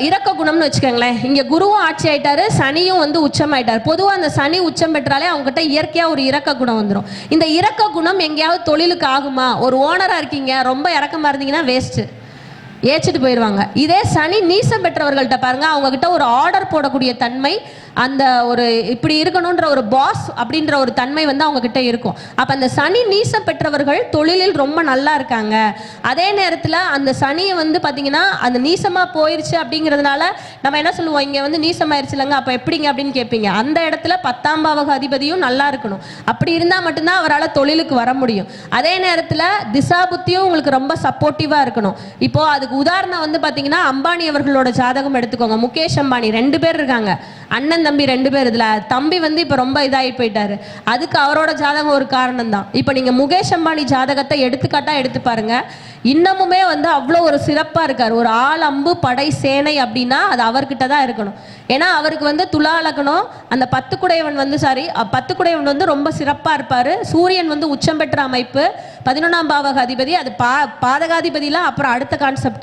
இரக்க குணம்னு வச்சுக்கோங்களேன். இங்க குருவும் ஆட்சி ஆயிட்டாரு, சனியும் வந்து உச்சம் ஆயிட்டாரு. பொதுவாக அந்த சனி உச்சம் பெற்றாலே அவங்க கிட்ட இயற்கையா ஒரு இரக்க குணம் வந்துடும். இந்த இரக்க குணம் எங்கேயாவது தொழிலுக்கு ஆகுமா? ஒரு ஓனரா இருக்கீங்க, ரொம்ப இரக்கமா இருந்தீங்கன்னா வேஸ்ட், ஏச்சிட்டு போயிடுவாங்க. இதே சனி நீசம் பெற்றவர்கள்ட்ட பாருங்க, அவங்க கிட்ட ஒரு ஆர்டர் போடக்கூடிய தன்மை, அந்த ஒரு இப்படி இருக்கணும்ன்ற ஒரு பாஸ் அப்படின்ற ஒரு தன்மை வந்து அவங்க கிட்ட இருக்கும். அப்ப அந்த சனி நீசம் பெற்றவர்கள் தொழிலில் ரொம்ப நல்லா இருக்காங்க. அதே நேரத்தில் அந்த சனியை வந்து பார்த்தீங்கன்னா அந்த நீசமா போயிருச்சு அப்படிங்கிறதுனால நம்ம என்ன சொல்லுவோம், இங்க வந்து நீசமாயிருச்சு இல்லைங்க, அப்ப எப்படிங்க அப்படின்னு கேட்பீங்க. அந்த இடத்துல 10ஆம் பாவக அதிபதியும் நல்லா இருக்கணும், அப்படி இருந்தால் மட்டும்தான் அவரால் தொழிலுக்கு வர முடியும். அதே நேரத்தில் திசா புத்தியும் உங்களுக்கு ரொம்ப சப்போர்ட்டிவா இருக்கணும். இப்போ அதுக்கு உதாரணம் வந்து பார்த்தீங்கன்னா அம்பானி அவர்களோட ஜாதகம் எடுத்துக்கோங்க. முகேஷ் அம்பானி 2 பேர் இருக்காங்க, அண்ணன் தம்பி 2 பேர். இதுல தம்பி வந்து இப்ப ரொம்ப இதாகி போயிட்டாரு, அதுக்கு அவரோட ஜாதகம் ஒரு காரணம் தான். இப்ப நீங்க முகேஷ் அம்பானி ஜாதகத்தை எடுத்துக்காட்டா எடுத்து பாருங்க, இன்னமுமே வந்து அவ்வளோ ஒரு சிறப்பா இருக்காரு. ஒரு ஆள் அம்பு படை சேனை அப்படின்னா அது அவர்கிட்ட தான் இருக்கணும். ஏன்னா அவருக்கு வந்து துலா லக்னம், அந்த 10 குடையவன் வந்து ரொம்ப சிறப்பா இருப்பாரு. சூரியன் வந்து உச்சம் பெற்ற அமைப்பு, 11ஆம் பாவக அதிபதி, அது பாதகாதிபதியில அப்புறம் அடுத்த கான்செப்ட்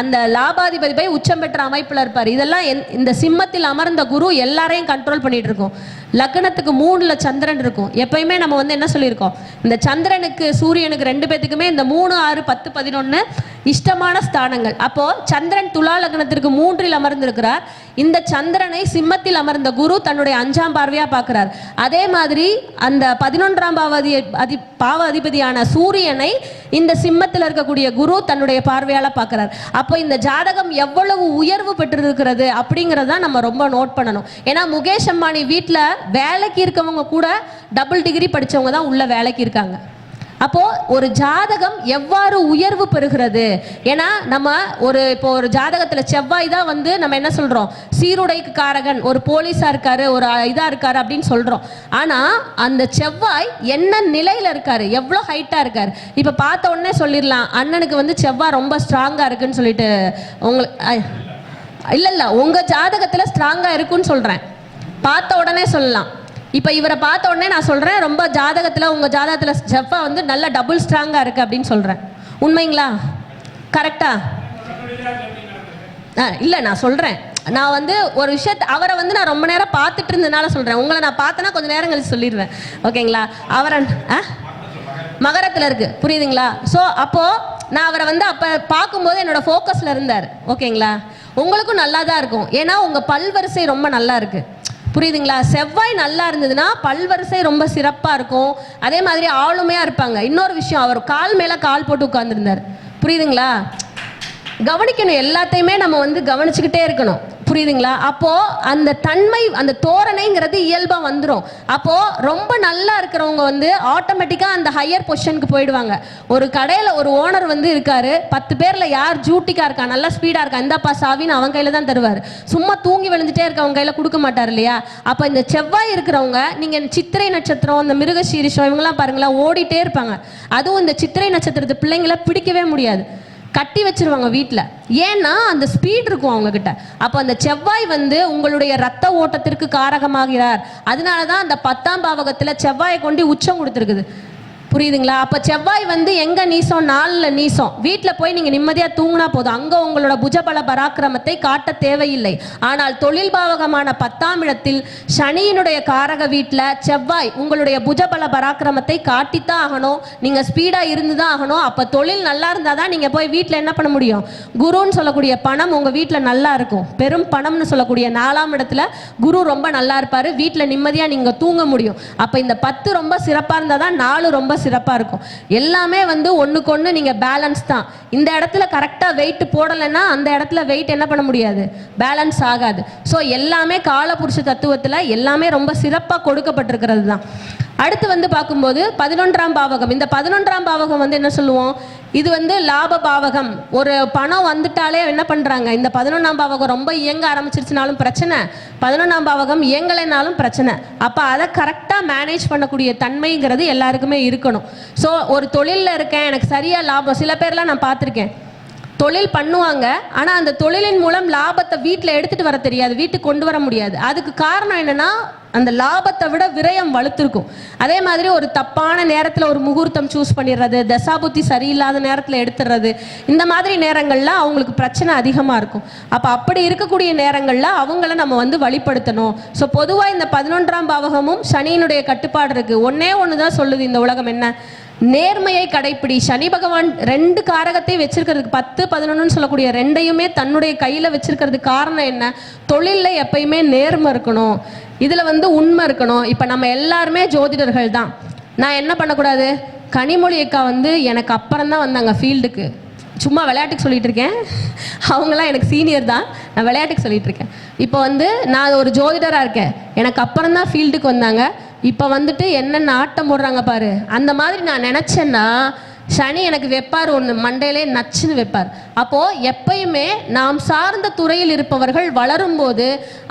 அந்த லாபாதிபதி போய் உச்சம் பெற்ற அமைப்புல இருப்பார். இதெல்லாம் இந்த சிம்மத்தில் அமர்ந்த குரு எல்லாரையும் கண்ட்ரோல் பண்ணிட்டு இருக்கும். லக்னத்துக்கு 3ல சந்திரன் இருக்கும். எப்பயுமே நம்ம வந்து என்ன சொல்லியிருக்கோம், இந்த சந்திரனுக்கு சூரியனுக்கு 2 பேத்துக்குமே இந்த 3, 6, 10, 11 இஷ்டமான ஸ்தானங்கள். அப்போ சந்திரன் துலா லக்னத்திற்கு 3ல் அமர்ந்திருக்கிறார். இந்த சந்திரனை சிம்மத்தில் அமர்ந்த குரு தன்னுடைய 5ஆம் பார்வையா பார்க்கிறார். அதே மாதிரி அந்த 11ஆம் பாவ அதிபதியான சூரியனை இந்த சிம்மத்தில் இருக்கக்கூடிய குரு தன்னுடைய பார்வையால பார்க்கிறார். அப்போ இந்த ஜாதகம் எவ்வளவு உயர்வு பெற்றிருக்கிறது அப்படிங்கிறத நம்ம ரொம்ப நோட் பண்ணணும். ஏன்னா முகேஷ் அம்பானி வீட்டில் வேலைக்கு இருக்கவங்க கூட டபுள் டிகிரி படிச்சவங்க தான் உள்ள வேலைக்கு இருக்காங்க. அப்போ ஒரு ஜாதகம் எவ்வாறு உயர்வு பெறுகிறது, ஏன்னா நம்ம இப்போ ஒரு ஜாதகத்துல செவ்வாய் தான் வந்து நம்ம என்ன சொல்றோம், சீருடைக்கு காரகன், ஒரு போலீஸா இருக்காரு, ஒரு இதா இருக்காரு அப்படின்னு சொல்றோம். ஆனா அந்த செவ்வாய் என்ன நிலையில இருக்காரு, எவ்வளவு ஹைட்டா இருக்காரு. இப்ப பார்த்த உடனே சொல்லிடலாம் அண்ணனுக்கு வந்து செவ்வாய் ரொம்ப ஸ்ட்ராங்கா இருக்குன்னு சொல்லிட்டு. இல்ல உங்க ஜாதகத்துல ஸ்ட்ராங்கா இருக்குன்னு சொல்றேன், பார்த்த உடனே சொல்லலாம். இப்போ இவரை பார்த்த உடனே நான் சொல்கிறேன் ரொம்ப ஜாதகத்தில் உங்கள் ஜாதகத்தில் செவ்வாய் வந்து நல்ல டபுள் ஸ்ட்ராங்காக இருக்குது அப்படின்னு சொல்கிறேன். உண்மைங்களா? கரெக்டா? இல்லை நான் சொல்கிறேன், நான் வந்து ஒரு விஷயத்தை அவரை வந்து நான் ரொம்ப நேரம் பார்த்துட்டு இருந்ததுனால சொல்கிறேன். உங்களை நான் பார்த்தேன்னா கொஞ்சம் நேரம் கழிச்சு சொல்லிடுவேன். ஓகேங்களா? அவரை மகரத்தில் இருக்குது, புரியுதுங்களா? ஸோ அப்போது நான் அவரை வந்து அப்போ பார்க்கும்போது என்னோட ஃபோக்கஸில் இருந்தார். ஓகேங்களா? உங்களுக்கும் நல்லா தான் இருக்கும், ஏன்னா உங்கள் பல்வரிசை ரொம்ப நல்லா இருக்குது. புரியுதுங்களா? செவ்வாய் நல்லா இருந்ததுன்னா பல்வரிசை ரொம்ப சிறப்பாக இருக்கும். அதே மாதிரி ஆளுமையாக இருப்பாங்க. இன்னொரு விஷயம், அவர் கால் மேலே கால் போட்டு உட்கார்ந்துருந்தார். புரியுதுங்களா? கவனிக்கணும், எல்லாத்தையுமே நம்ம வந்து கவனிச்சுக்கிட்டே இருக்கணும். புரியுதுங்களா? அப்போ அந்த தன்மை, அந்த தோரணைங்கிறது இயல்பா வந்துடும். அப்போ ரொம்ப நல்லா இருக்கிறவங்க வந்து ஆட்டோமேட்டிக்கா அந்த ஹையர் பொசிஷனுக்கு போயிடுவாங்க. ஒரு கடையில ஒரு ஓனர் வந்து இருக்காரு, 10 பேர்ல யார் ஜூட்டிக்கா இருக்கா, நல்லா ஸ்பீடா இருக்கா, இந்தாப்பா சாவின்னு அவன் கையில தான் தருவார். சும்மா தூங்கி விழுந்துட்டே இருக்கவங்க கையில கொடுக்க மாட்டார் இல்லையா? அப்ப இந்த செவ்வாய் இருக்கிறவங்க, நீங்க சித்திரை நட்சத்திரம், இந்த மிருகசீரிஷம் இவங்கெல்லாம் பாருங்களா, ஓடிட்டே இருப்பாங்க. அதுவும் இந்த சித்திரை நட்சத்திரத்து பிள்ளைங்களை பிடிக்கவே முடியாது, கட்டி வச்சிருவாங்க வீட்டில். ஏன்னா அந்த ஸ்பீட் இருக்கும் அவங்க கிட்ட. அப்போ அந்த செவ்வாய் வந்து உங்களுடைய ரத்த ஓட்டத்திற்கு காரகமாகிறார். அதனால தான் அந்த 10ஆம் பாவகத்தில் செவ்வாயை கொண்டு உச்சம் கொடுத்துருக்குது. புரியுதுங்களா? அப்போ செவ்வாய் வந்து எங்கே நீசம், 4ல் நீசம். வீட்டில் போய் நீங்கள் நிம்மதியாக தூங்கினா போதும், அங்கே உங்களோட புஜபல பராக்கிரமத்தை காட்ட தேவையில்லை. ஆனால் தொழில் பாவகமான 10ஆம் இடத்தில் சனியினுடைய காரக வீட்டில் செவ்வாய் உங்களுடைய புஜபல பராக்கிரமத்தை காட்டித்தான் ஆகணும். நீங்கள் ஸ்பீடாக இருந்து தான் ஆகணும். அப்போ தொழில் நல்லா இருந்தால் தான் நீங்கள் போய் வீட்டில் என்ன பண்ண முடியும், குருன்னு சொல்லக்கூடிய பணம் உங்கள் வீட்டில் நல்லா இருக்கும். பெரும் பணம்னு சொல்லக்கூடிய 4ஆம் இடத்துல குரு ரொம்ப நல்லா இருப்பார், வீட்டில் நிம்மதியாக நீங்கள் தூங்க முடியும். அப்போ இந்த 10 ரொம்ப சிறப்பாக இருந்தால் தான் 4 ரொம்ப சிறப்பா இருக்கும். எல்லாமே வந்து ஒண்ணுக்கு ஒண்ணு நீங்க பேலன்ஸ் தான். இந்த இடத்துல கரெக்டா வெயிட் போடலைன்னா அந்த இடத்துல வெயிட் என்ன பண்ண முடியாது, பேலன்ஸ் ஆகாது. ஸோ எல்லாமே காலபுருஷ தத்துவத்துல எல்லாமே ரொம்ப சிறப்பா கொடுக்கப்பட்டிருக்கிறது தான். அடுத்து வந்து பார்க்கும்போது 11ஆம் பாவகம். இந்த 11ஆம் பாவகம் வந்து என்ன சொல்லுவோம், இது வந்து லாப பாவகம். ஒரு பணம் வந்துட்டாலே என்ன பண்றாங்க, இந்த 11ஆம் பாவகம் ரொம்ப இயங்க ஆரம்பிச்சிருச்சுனாலும் பிரச்சனை, 11ஆம் பாவகம் இயங்கலைனாலும் பிரச்சனை. அப்போ அதை கரெக்டாக மேனேஜ் பண்ணக்கூடிய தன்மைங்கிறது எல்லாருக்குமே இருக்கணும். ஸோ ஒரு தொழிலில் இருக்கேன், எனக்கு சரியாக லாபம், சில பேர்லாம் நான் பார்த்துருக்கேன் தொழில் பண்ணுவாங்க, ஆனால் அந்த தொழிலின் மூலம் லாபத்தை வீட்டில் எடுத்துகிட்டு வர தெரியாது, வீட்டுக்கு கொண்டு வர முடியாது. அதுக்கு காரணம் என்னென்னா அந்த லாபத்தை விட விரயம் வலுத்திருக்கும். அதே மாதிரி ஒரு தப்பான நேரத்தில் ஒரு முகூர்த்தம் சூஸ் பண்ணிடுறது, தசாபுத்தி சரியில்லாத நேரத்தில் எடுத்துடுறது, இந்த மாதிரி நேரங்களில் அவங்களுக்கு பிரச்சனை அதிகமாக இருக்கும். அப்போ அப்படி இருக்கக்கூடிய நேரங்களில் அவங்கள நம்ம வந்து வழிபடுத்தணும். ஸோ பொதுவாக இந்த 11ஆம் பாவகமும் சனியினுடைய கட்டுப்பாடு இருக்குது. ஒன்றே ஒன்று தான் சொல்லுது இந்த உலகம், என்ன, நேர்மையை கடைப்பிடி. சனி பகவான் 2 காரகத்தை வச்சிருக்கிறதுக்கு 10, 11 சொல்லக்கூடிய 2ஐயுமே தன்னுடைய கையில் வச்சிருக்கிறதுக்கு காரணம் என்ன, தொழிலில் எப்பயுமே நேர்மை இருக்கணும், இதில் வந்து உண்மை இருக்கணும். இப்போ நம்ம எல்லாருமே ஜோதிடர்கள் தான். நான் என்ன பண்ணக்கூடாது, கனிமொழி அக்கா வந்து எனக்கு அப்புறம் தான் வந்தாங்க ஃபீல்டுக்கு, சும்மா விளையாட்டுக்கு சொல்லிட்டு இருக்கேன், அவங்களாம் எனக்கு சீனியர் தான், நான் விளையாட்டுக்கு சொல்லிட்டு இருக்கேன். இப்போ வந்து நான் ஒரு ஜோதிடராக இருக்கேன், எனக்கு அப்புறம் தான் ஃபீல்டுக்கு வந்தாங்க, இப்போ வந்துட்டு என்னென்ன ஆட்டம் போடுறாங்க பாரு. அந்த மாதிரி நான் நினச்சேன்னா சனி எனக்கு வைப்பார், ஒன்று மண்டையிலே நச்சுன்னு வைப்பார். அப்போது எப்பயுமே நாம் சார்ந்த துறையில் இருப்பவர்கள் வளரும்போது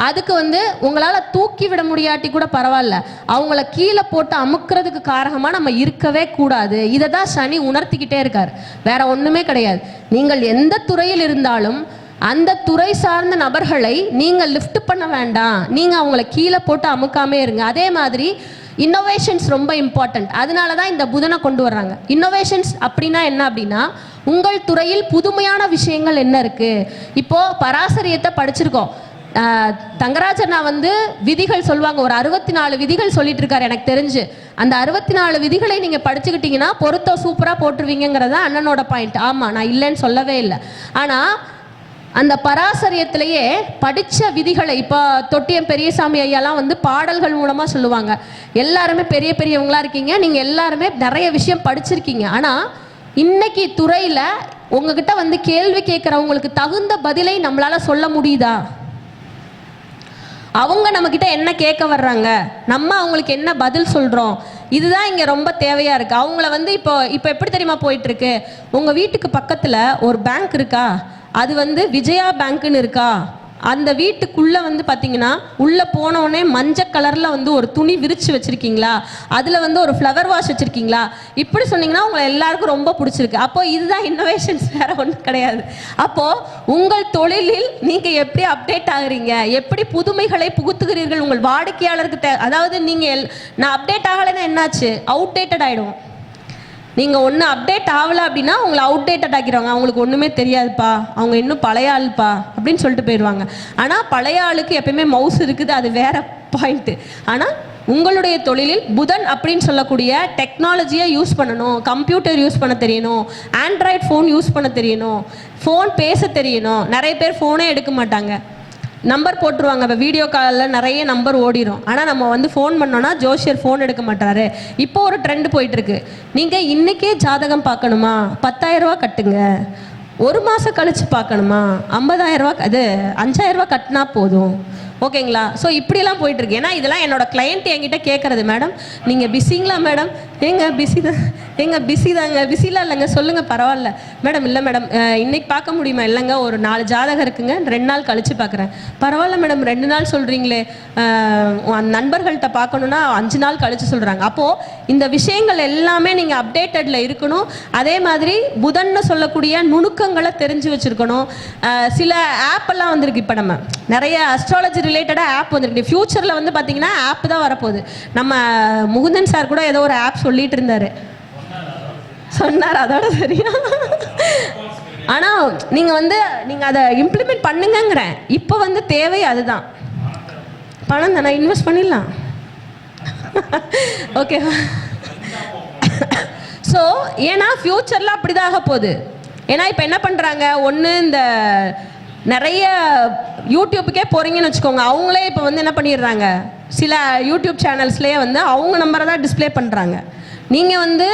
அதுக்கு வந்து உங்களால் தூக்கி விட முடியாட்டி கூட பரவாயில்ல, அவங்கள கீழே போட்டு அமுக்கிறதுக்கு காரணமாக நம்ம இருக்கவே கூடாது. இதை தான் சனி உணர்த்திக்கிட்டே இருக்கார், வேற ஒன்றுமே கிடையாது. நீங்கள் எந்த துறையில் இருந்தாலும் அந்த துறை சார்ந்த நபர்களை நீங்கள் லிஃப்ட் பண்ண வேண்டாம், நீங்கள் அவங்கள கீழே போட்டு அமுக்காமே இருங்க. அதே மாதிரி இன்னோவேஷன்ஸ் ரொம்ப இம்பார்ட்டன்ட். அதனால தான் இந்த புதனை கொண்டு வர்றாங்க. இன்னோவேஷன்ஸ் அப்படின்னா என்ன அப்படின்னா, உங்கள் துறையில் புதுமையான விஷயங்கள் என்ன இருக்கு? இப்போ பராசரியத்தை படிச்சிருக்கோம். தங்கராஜண்ணா வந்து விதிகள் சொல்லுவாங்க, ஒரு 64 விதிகள் சொல்லிட்டு இருக்காரு எனக்கு தெரிஞ்சு. அந்த 64 விதிகளை நீங்க படிச்சுக்கிட்டீங்கன்னா பொருத்தம் சூப்பரா போட்டுருவீங்கிறத அண்ணனோட பாயிண்ட். ஆமா, நான் இல்லைன்னு சொல்லவே இல்லை. ஆனா அந்த பராசரியத்திலேயே படித்த விதிகளை இப்போ தொட்டியம் பெரியசாமி ஐயாலாம் வந்து பாடல்கள் மூலமாக சொல்லுவாங்க. எல்லாருமே பெரிய பெரியவங்களா இருக்கீங்க, நீங்கள் எல்லாருமே நிறைய விஷயம் படிச்சிருக்கீங்க. ஆனால் இன்னைக்கு துறையில் உங்ககிட்ட வந்து கேள்வி கேட்குறவங்களுக்கு தகுந்த பதிலை நம்மளால் சொல்ல முடியுதா? அவங்க நம்மக்கிட்ட என்ன கேட்க வர்றாங்க, நம்ம அவங்களுக்கு என்ன பதில் சொல்கிறோம், இதுதான் இங்கே ரொம்ப தேவையாக இருக்குது. அவங்கள வந்து இப்போ எப்படி தெரியுமா போயிட்டுருக்கு, உங்கள் வீட்டுக்கு பக்கத்தில் ஒரு பேங்க் இருக்கா, அது வந்து விஜயா பேங்க்னு இருக்கா, அந்த வீட்டுக்குள்ளே வந்து பார்த்தீங்கன்னா உள்ளே போனோடனே மஞ்சள் கலரில் வந்து ஒரு துணி விரித்து வச்சுருக்கீங்களா, அதில் வந்து ஒரு ஃப்ளவர் வாஷ் வச்சுருக்கீங்களா, இப்படி சொன்னீங்கன்னா உங்களை எல்லாருக்கும் ரொம்ப பிடிச்சிருக்கு. அப்போது இதுதான் இன்னோவேஷன்ஸ், வேறு ஒன்றும் கிடையாது. அப்போது உங்கள் தொழிலில் நீங்கள் எப்படி அப்டேட் ஆகுறீங்க, எப்படி புதுமைகளை புகுத்துகிறீர்கள் உங்கள் வாடிக்கையாளருக்கு அதாவது நீங்கள் நான் அப்டேட் ஆகலைன்னா என்னாச்சு, அவுட்டேட்டட் ஆகிடும். நீங்கள் ஒன்று அப்டேட் ஆகலை அப்படின்னா உங்களை அவுட்டேட்டட் ஆக்கிடுவாங்க. அவங்களுக்கு ஒன்றுமே தெரியாதுப்பா, அவங்க இன்னும் பழைய ஆளுப்பா அப்படின்னு சொல்லிட்டு போயிடுவாங்க. ஆனால் பழைய ஆளுக்கு எப்பயுமே மவுஸ் இருக்குது, அது வேற பாயிண்ட்டு. ஆனால் உங்களுடைய தொழிலில் புதன் அப்படின்னு சொல்லக்கூடிய டெக்னாலஜியை யூஸ் பண்ணணும், கம்ப்யூட்டர் யூஸ் பண்ண தெரியணும், ஆண்ட்ராய்ட் ஃபோன் யூஸ் பண்ண தெரியணும், ஃபோன் பேச தெரியணும். நிறைய பேர் ஃபோனே எடுக்க மாட்டாங்க, நம்பர் போட்டுருவாங்க. இப்போ வீடியோ காலில் நிறைய நம்பர் ஓடிடும். ஆனால் நம்ம வந்து ஃபோன் பண்ணோன்னா ஜோஷியர் ஃபோன் எடுக்க மாட்டாரு. இப்போ ஒரு ட்ரெண்ட் போயிட்டுருக்கு, நீங்கள் இன்றைக்கே ஜாதகம் பார்க்கணுமா 10,000 ரூபா கட்டுங்க, ஒரு மாதம் கழித்து பார்க்கணுமா 50,000 ரூபா, அது 5,000 ரூபா கட்டினா போதும், ஓகேங்களா? ஸோ இப்படிலாம் போயிட்டுருக்கு. ஏன்னா இதெல்லாம் என்னோட கிளையண்ட் என்கிட்ட கேட்குறது, மேடம் நீங்கள் பிஸிங்களா மேடம், ஏங்க பிஸி தான், ஏங்க பிஸி தாங்க, பிஸிலாம் இல்லைங்க சொல்லுங்கள் பரவாயில்ல மேடம், இல்லை மேடம் இன்னைக்கு பார்க்க முடியுமா, இல்லைங்க ஒரு 4 ஜாதகம் இருக்குங்க 2 நாள் கழித்து பார்க்குறேன். பரவாயில்ல மேடம் 2 நாள் சொல்கிறீங்களே, நண்பர்கள்ட்ட பார்க்கணுன்னா 5 நாள் கழித்து சொல்கிறாங்க. அப்போது இந்த விஷயங்கள் எல்லாமே நீங்கள் அப்டேட்டடில் இருக்கணும். அதே மாதிரி புதன்னு சொல்லக்கூடிய நுணுக்கங்களை தெரிஞ்சு வச்சுருக்கணும். சில ஆப்பெல்லாம் வந்திருக்கு, இப்போ நம்ம நிறைய அஸ்ட்ராலஜி ரிலேட்டடாக ஆப் வந்துருக்கு. ஃபியூச்சரில் வந்து பார்த்தீங்கன்னா ஆப் தான் வரப்போகுது. நம்ம முகுந்தன் சார் கூட ஏதோ ஒரு ஆப் சொல்லிட்டு இருந்தார், சொன்னார், அதோட சரியா. ஆனால் நீங்கள் அதை இம்ப்ளிமெண்ட் பண்ணுங்கிறேன். இப்போ வந்து தேவை அதுதான், பணம் தானே, இன்வெஸ்ட் பண்ணிடலாம். ஓகே. ஸோ ஏன்னா ஃபியூச்சரில் அப்படிதான் ஆக போகுது. ஏன்னா இப்போ என்ன பண்ணுறாங்க, ஒன்று இந்த நிறைய யூடியூப்புக்கே போகிறீங்கன்னு வச்சுக்கோங்க, அவங்களே இப்போ வந்து என்ன பண்ணிடுறாங்க, சில யூடியூப் சேனல்ஸ்லேயே வந்து அவங்க நம்பரை தான் டிஸ்பிளே பண்ணுறாங்க. நீங்கள் வந்து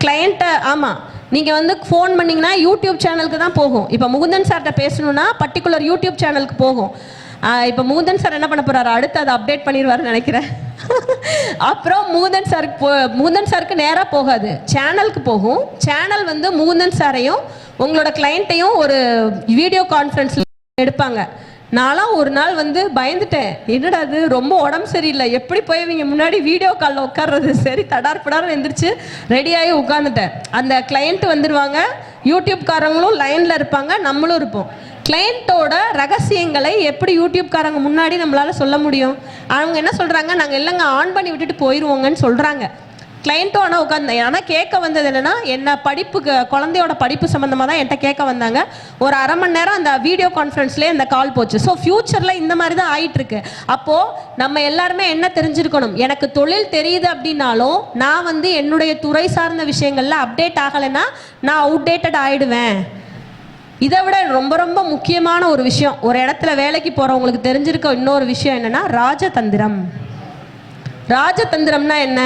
கிளையண்ட்டை, ஆமாம், நீங்கள் வந்து ஃபோன் பண்ணிங்கன்னா யூடியூப் சேனலுக்கு தான் போகும். இப்போ முகுந்தன் சார்கிட்ட பேசணுன்னா பர்டிகுலர் யூடியூப் சேனலுக்கு போகும். இப்போ முகுந்தன் சார் என்ன பண்ண போகிறாரு, அடுத்து அதை அப்டேட் பண்ணிடுவாருன்னு நினைக்கிறேன். அப்புறம் முகுந்தன் சாருக்கு நேராக போகாது, சேனலுக்கு போகும். சேனல் வந்து முகுந்தன் சாரையும் உங்களோட கிளைண்ட்டையும் ஒரு வீடியோ கான்ஃபரன்ஸில் எடுப்பாங்க. நான்லாம் ஒரு நாள் வந்து பயந்துட்டேன், என்னடா அது ரொம்ப உடம்பு சரியில்லை, எப்படி போய் இவங்க முன்னாடி வீடியோ காலில் உட்கார்றது, சரி தடார் படார் எந்திரிச்சு ரெடியாகி உட்காந்துட்டேன். அந்த கிளைண்ட் வந்துடுவாங்க, யூடியூப்காரங்களும் லைனில் இருப்பாங்க, நம்மளும் இருப்போம். கிளைண்ட்டோட ரகசியங்களை எப்படி யூடியூப்காரங்க முன்னாடி நம்மளால் சொல்ல முடியும்? அவங்க என்ன சொல்கிறாங்க, நாங்கள் இல்லைங்க ஆன் பண்ணி விட்டுட்டு போயிடுவோங்கன்னு சொல்கிறாங்க. கிளைண்ட்டும் ஆனால் உட்காந்து, ஆனால் கேட்க வந்தது என்னென்னா, என்ன படிப்புக்கு, குழந்தையோட படிப்பு சம்மந்தமாக தான் என்கிட்ட கேட்க வந்தாங்க. ஒரு அரை மணி நேரம் அந்த வீடியோ கான்ஃபரன்ஸ்லேயே அந்த கால் போச்சு. ஸோ ஃப்யூச்சரில் இந்த மாதிரி தான் ஆகிட்டுருக்கு. அப்போது நம்ம எல்லாருமே என்ன தெரிஞ்சிருக்கணும், எனக்கு தொழில் தெரியுது அப்படின்னாலும் நான் வந்து என்னுடைய துறை சார்ந்த விஷயங்களில் அப்டேட் ஆகலைன்னா நான் அவுட்டேட்டட் ஆகிடுவேன். இதை விட ரொம்ப ரொம்ப முக்கியமான ஒரு விஷயம், ஒரு இடத்துல வேலைக்கு போகிறவங்களுக்கு தெரிஞ்சிருக்க இன்னொரு விஷயம் என்னென்னா ராஜதந்திரம். ராஜதந்திரம்னா என்ன,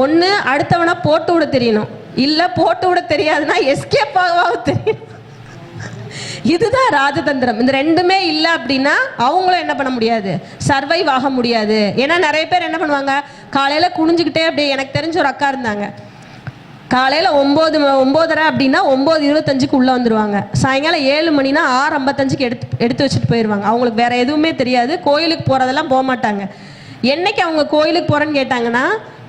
ஒன்று அடுத்தவனை போட்டு விட தெரியணும், இல்லை போட்டு விட தெரியாதுன்னா எஸ்கேப் ஆகவாக தெரியணும். இதுதான் ராஜதந்திரம். இந்த ரெண்டுமே இல்லை அப்படின்னா அவங்களும் என்ன பண்ண முடியாது, சர்வைவ் ஆக முடியாது. ஏன்னா நிறைய பேர் என்ன பண்ணுவாங்க, காலையில் குனிஞ்சுக்கிட்டே அப்படியே, எனக்கு தெரிஞ்ச ஒரு அக்கா இருந்தாங்க, காலையில் 9:30 அப்படின்னா 9:25 உள்ளே வந்துடுவாங்க, சாயங்காலம் 7 மணினா 6:55 எடுத்து வச்சுட்டு போயிடுவாங்க. அவங்களுக்கு வேறு எதுவுமே தெரியாது, கோயிலுக்கு போகிறதெல்லாம் போக மாட்டாங்க. என்னைக்கு அவங்க கோயிலுக்கு போகிறேன்னு கேட்டாங்கன்னா,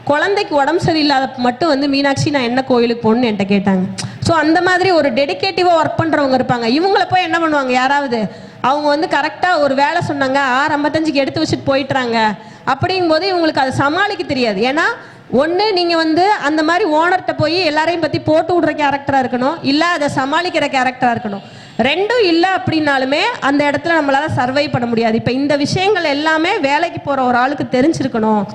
குழந்தைக்கு உடம்பு சரியில்லாத மட்டும் வந்து மீனாட்சி நான் என்ன கோயிலுக்கு போகணுன்னு என்கிட்ட கேட்டாங்க. ஸோ அந்த மாதிரி ஒரு டெடிகேட்டிவாக ஒர்க் பண்ணுறவங்க இருப்பாங்க. இவங்களை போய் என்ன பண்ணுவாங்க, யாராவது அவங்க வந்து கரெக்டாக ஒரு வேலை சொன்னாங்க 6:55 எடுத்து வச்சுட்டு போயிட்டுறாங்க. அப்படிங்கும்போது இவங்களுக்கு அதை சமாளிக்க தெரியாது. ஏன்னா ஒன்று நீங்கள் வந்து அந்த மாதிரி ஓனர்கிட்ட போய் எல்லாரையும் பற்றி போட்டு விடுற கேரக்டராக இருக்கணும், இல்லை அதை சமாளிக்கிற கேரக்டராக இருக்கணும். ரெண்டும் இல்லை அப்படின்னாலுமே அந்த இடத்துல நம்மளால் சர்வை பண்ண முடியாது. இப்போ இந்த விஷயங்கள் எல்லாமே வேலைக்கு போகிற ஒரு ஆளுக்கு தெரிஞ்சிருக்கணும்.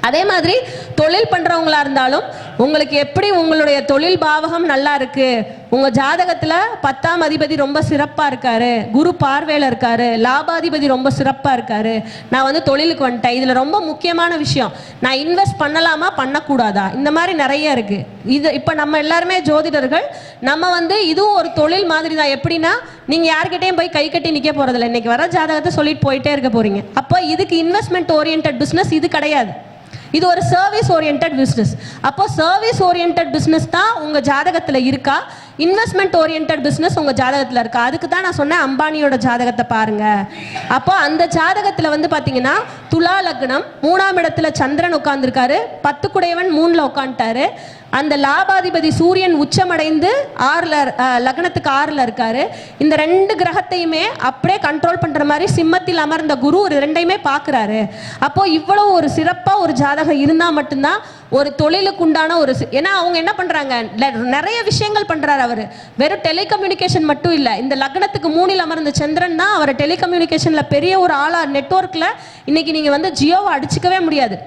அதே மாதிரி தொழில் பண்ணுறவங்களா இருந்தாலும் உங்களுக்கு எப்படி உங்களுடைய தொழில் பாவகம் நல்லா இருக்கு, உங்கள் ஜாதகத்தில் 10ஆம் அதிபதி ரொம்ப சிறப்பாக இருக்காரு, குரு பார்வையில் இருக்காரு, லாபாதிபதி ரொம்ப சிறப்பாக இருக்காரு, நான் வந்து தொழிலுக்கு வந்துட்டேன், இதில் ரொம்ப முக்கியமான விஷயம் நான் இன்வெஸ்ட் பண்ணலாமா பண்ணக்கூடாதா, இந்த மாதிரி நிறைய இருக்குது. இது இப்போ நம்ம எல்லாருமே ஜோதிடர்கள், நம்ம வந்து இதுவும் ஒரு தொழில் மாதிரி தான். எப்படின்னா நீங்கள் யார்கிட்டையும் போய் கை கட்டி நிற்க போகிறதில்ல, இன்றைக்கி வர ஜாதகத்தை சொல்லிட்டு போயிட்டே இருக்க போகிறீங்க. அப்போ இதுக்கு இன்வெஸ்ட்மெண்ட் ஓரியன்ட் பிஸ்னஸ் இது கிடையாது, இது ஒரு சர்வீஸ் ஓரியன்ட் பிஸ்னஸ். அப்போ சர்வீஸ் ஓரியன்ட் பிஸ்னஸ் தான் உங்கள் ஜாதகத்தில் இருக்கா, இன்வெஸ்ட்மெண்ட் ஓரியன்ட் பிஸ்னஸ் உங்கள் ஜாதகத்தில் இருக்கா? அதுக்கு தான் நான் சொன்னேன் அம்பானியோட ஜாதகத்தை பாருங்க. அப்போ அந்த ஜாதகத்தில் வந்து பார்த்தீங்கன்னா துலா லக்னம், 3ஆம் இடத்துல சந்திரன் உட்கார்ந்துருக்காரு, 10 குடையவன் 3ல் உட்காந்துட்டாரு. அந்த லாபாதிபதி சூரியன் உச்சமடைந்து 6ல் லக்னத்துக்கு 6ல் இருக்காரு. இந்த 2 கிரகத்தையுமே அப்படியே கண்ட்ரோல் பண்ணுற மாதிரி சிம்மத்தில் அமர்ந்த குரு ஒரு 2ஐயுமே பார்க்குறாரு. அப்போ இவ்வளவு ஒரு சிறப்பாக ஒரு ஜாதகம் இருந்தால் மட்டும்தான் ஒரு தொழிலுக்கு உண்டான ஒரு ஏன்னா அவங்க என்ன பண்ணுறாங்க, நிறைய விஷயங்கள் பண்ணுறாரு அவர். வெறும் டெலிகம்யூனிகேஷன் மட்டும் இல்லை, இந்த லக்னத்துக்கு 3ல் அமர்ந்த சந்திரன் தான் அவர் டெலிகம்யூனிகேஷனில் பெரிய ஒரு ஆளாக நெட்வொர்க்கில் இன்னைக்கு நீங்கள் வந்து ஜியோவை அடிச்சிக்கவே முடியாது.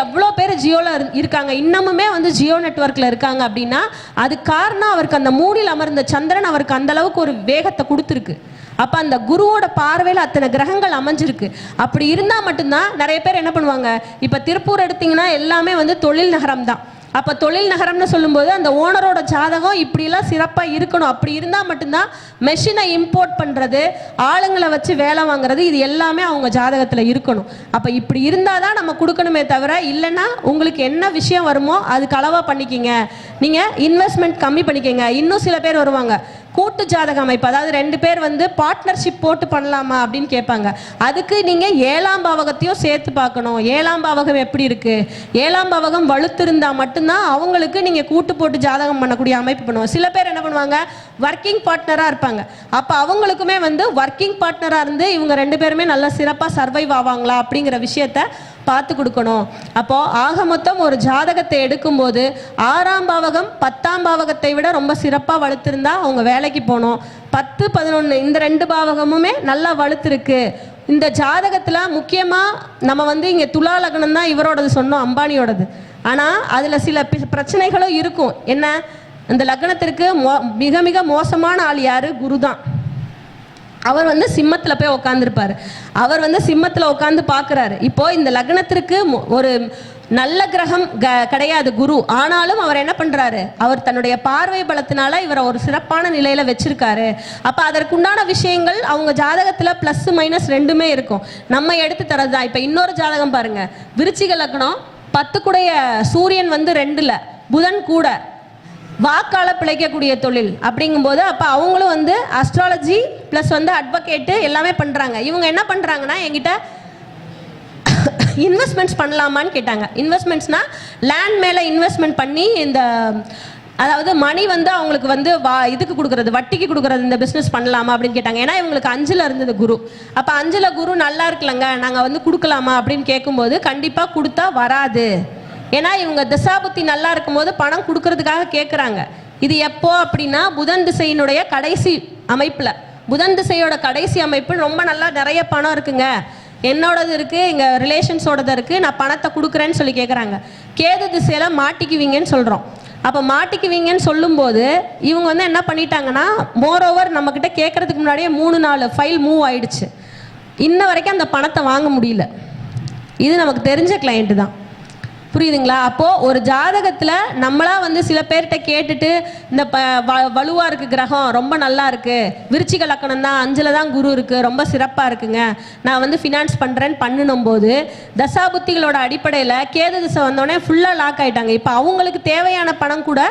எவ்வளோ பேர் ஜியோவில் இருக்காங்க, இன்னமுமே வந்து ஜியோ நெட்வொர்க்கில் இருக்காங்க. அப்படின்னா அது காரணம் அவருக்கு அந்த 3ல் அமர்ந்த சந்திரன் அவருக்கு அந்த அளவுக்கு ஒரு வேகத்தை கொடுத்துருக்கு. அப்போ அந்த குருவோட பார்வையில் அத்தனை கிரகங்கள் அமைஞ்சிருக்கு. அப்படி இருந்தால் மட்டும்தான் நிறைய பேர் என்ன பண்ணுவாங்க, இப்போ திருப்பூர் எடுத்திங்கன்னா எல்லாமே வந்து தொழில் நகரம் தான். அப்போ தொழில் நகரம்னு சொல்லும்போது அந்த ஓனரோட ஜாதகம் இப்படிலாம் சிறப்பாக இருக்கணும். அப்படி இருந்தால் மட்டும்தான் மெஷினை இம்போர்ட் பண்ணுறது, ஆளுங்களை வச்சு வேலை வாங்குறது, இது எல்லாமே அவங்க ஜாதகத்தில் இருக்கணும். அப்போ இப்படி இருந்தால் தான் நம்ம கொடுக்கணுமே தவிர, இல்லைன்னா உங்களுக்கு என்ன விஷயம் வருமோ அதுக்கு அளவாக பண்ணிக்கிங்க, நீங்கள் இன்வெஸ்ட்மெண்ட் கம்மி பண்ணிக்கங்க. இன்னும் சில பேர் வருவாங்க, கூட்டு ஜாதக அமைப்பு, அதாவது 2 பேர் வந்து பார்ட்னர்ஷிப் போட்டு பண்ணலாமா அப்படின்னு கேட்பாங்க. அதுக்கு நீங்கள் 7ஆம் பாவகத்தையும் சேர்த்து பார்க்கணும். 7ஆம் பாவகம் எப்படி இருக்குது, 7ஆம் பாவகம் வலுத்திருந்தால் மட்டும்தான் அவங்களுக்கு நீங்கள் கூட்டு போட்டு ஜாதகம் பண்ணக்கூடிய அமைப்பு பண்ணுவோம். சில பேர் என்ன பண்ணுவாங்க, ஒர்க்கிங் பார்ட்னராக இருப்பாங்க. அப்போ அவங்களுக்குமே வந்து ஒர்க்கிங் பார்ட்னராக இருந்து இவங்க 2 பேருமே நல்லா சிறப்பாக சர்வைவ் ஆவாங்களா அப்படிங்கிற விஷயத்த பார்த்து கொடுக்கணும். அப்போது ஆக மொத்தம் ஒரு ஜாதகத்தை எடுக்கும்போது 6ஆம் பாவகம் 10ஆம் பாவகத்தை விட ரொம்ப சிறப்பாக வலுத்திருந்தா அவங்க வேலைக்கு போகணும். 10, 11 இந்த 2 பாவகமுமே நல்லா வலுத்திருக்கு. இந்த ஜாதகத்தில் முக்கியமாக நம்ம வந்து இங்கே துலா லக்னம் தான் இவரோடது சொன்னோம், அம்பானியோடது. ஆனால் அதில் சில பிரச்சனைகளும் இருக்கும். என்ன, இந்த லக்னத்திற்கு மிக மிக மோசமான ஆள் யார், குரு தான். அவர் வந்து சிம்மத்தில் போய் உட்காந்துருப்பார். அவர் வந்து சிம்மத்தில் உட்காந்து பார்க்குறாரு. இப்போது இந்த லக்னத்திற்கு ஒரு நல்ல கிரகம் கிடையாது குரு. ஆனாலும் அவர் என்ன பண்ணுறாரு, அவர் தன்னுடைய பார்வை பலத்தினால இவரை ஒரு சிறப்பான நிலையில் வச்சிருக்காரு. அப்போ அதற்குண்டான விஷயங்கள் அவங்க ஜாதகத்தில் ப்ளஸ் மைனஸ் ரெண்டுமே இருக்கும். நம்ம எடுத்து தரது தான். இப்போ இன்னொரு ஜாதகம் பாருங்கள், விருச்சிக லக்னம், 10 குடைய சூரியன் வந்து 2ல், புதன் கூட, வாக்கால பிழைக்கக்கூடிய தொழில் அப்படிங்கும்போது அப்போ அவங்களும் வந்து அஸ்ட்ராலஜி ப்ளஸ் வந்து அட்வொகேட்டு எல்லாமே பண்ணுறாங்க. இவங்க என்ன பண்ணுறாங்கன்னா, என்கிட்ட இன்வெஸ்ட்மெண்ட்ஸ் பண்ணலாமான்னு கேட்டாங்க. இன்வெஸ்ட்மெண்ட்ஸ்னால் லேண்ட் மேலே இன்வெஸ்ட்மெண்ட் பண்ணி இந்த அதாவது மணி வந்து அவங்களுக்கு வந்து இதுக்கு கொடுக்குறது, வட்டிக்கு கொடுக்குறது, இந்த பிஸ்னஸ் பண்ணலாமா அப்படின்னு கேட்டாங்க. ஏன்னா இவங்களுக்கு 5ல் இருந்தது குரு. அப்போ 5ல் குரு நல்லா இருக்குல்லங்க, நாங்கள் வந்து கொடுக்கலாமா அப்படின்னு கேட்கும்போது கண்டிப்பாக கொடுத்தா வராது. ஏன்னா இவங்க திசாபுத்தி நல்லா இருக்கும்போது பணம் கொடுக்கறதுக்காக கேட்குறாங்க. இது எப்போ அப்படின்னா புதன் திசையினுடைய கடைசி அமைப்பில், புதன் திசையோட கடைசி அமைப்பு ரொம்ப நல்லா நிறைய பணம் இருக்குங்க, என்னோடது இருக்குது, எங்கள் ரிலேஷன்ஸோடது இருக்குது, நான் பணத்தை கொடுக்குறேன்னு சொல்லி கேட்குறாங்க. கேது திசையில் மாட்டிக்குவீங்கன்னு சொல்கிறோம். அப்போ மாட்டிக்குவீங்கன்னு சொல்லும்போது இவங்க வந்து என்ன பண்ணிட்டாங்கன்னா, மோரோவர் நம்மக்கிட்ட கேட்குறதுக்கு முன்னாடியே 3-4 ஃபைல் மூவ் ஆயிடுச்சு. இன்ன வரைக்கும் அந்த பணத்தை வாங்க முடியல. இது நமக்கு தெரிஞ்ச கிளையண்ட்டு தான். புரியுதுங்களா? அப்போது ஒரு ஜாதகத்தில் நம்மளா வந்து சில பேர்கிட்ட கேட்டுட்டு இந்த வலுவாக இருக்குது கிரகம், ரொம்ப நல்லா இருக்குது, விருச்சிக லக்கணம் தான், 5ல் தான் குரு இருக்குது, ரொம்ப சிறப்பாக இருக்குங்க, நான் வந்து ஃபினான்ஸ் பண்ணுறேன்னு பண்ணணும் போது தசாபுத்திகளோட அடிப்படையில் கேது திசை வந்தோடனே ஃபுல்லாக லாக் ஆகிட்டாங்க. இப்போ அவங்களுக்கு தேவையான பணம் கூட